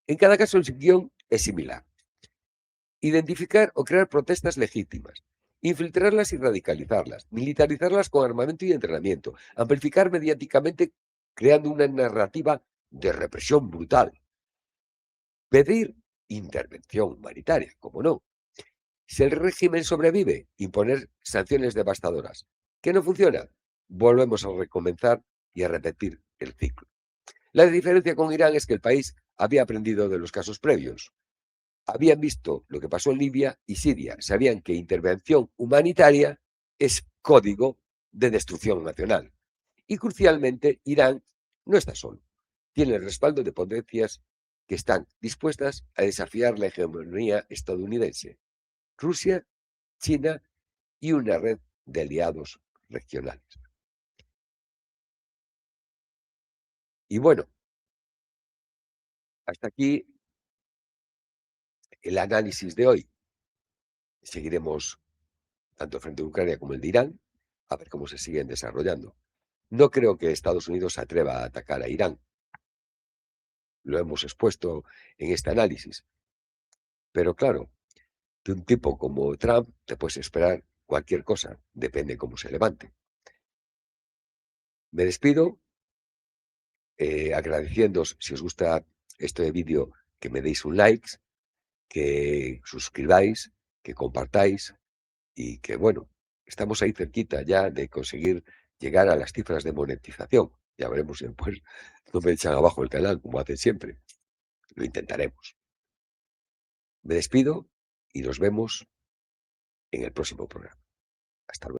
Speaker 1: En cada caso el guión es similar. Identificar o crear protestas legítimas, infiltrarlas y radicalizarlas, militarizarlas con armamento y entrenamiento, amplificar mediáticamente creando una narrativa de represión brutal, pedir intervención humanitaria, como no. Si el régimen sobrevive, imponer sanciones devastadoras. ¿Qué no funciona? Volvemos a recomenzar y a repetir el ciclo. La diferencia con Irán es que el país había aprendido de los casos previos. Habían visto lo que pasó en Libia y Siria. Sabían que intervención humanitaria es código de destrucción nacional. Y crucialmente, Irán no está solo. Tiene el respaldo de potencias que están dispuestas a desafiar la hegemonía estadounidense. Rusia, China y una red de aliados regionales. Y bueno, hasta aquí el análisis de hoy. Seguiremos tanto frente a Ucrania como el de Irán, a ver cómo se siguen desarrollando. No creo que Estados Unidos se atreva a atacar a Irán. Lo hemos expuesto en este análisis. Pero claro, de un tipo como Trump te puedes esperar cualquier cosa, depende cómo se levante. Me despido agradeciéndoos, si os gusta este vídeo, que me deis un like, que suscribáis, que compartáis y que, bueno, estamos ahí cerquita ya de conseguir llegar a las cifras de monetización. Ya veremos si después no me echan abajo el canal, como hacen siempre. Lo intentaremos. Me despido y nos vemos en el próximo programa. Hasta luego.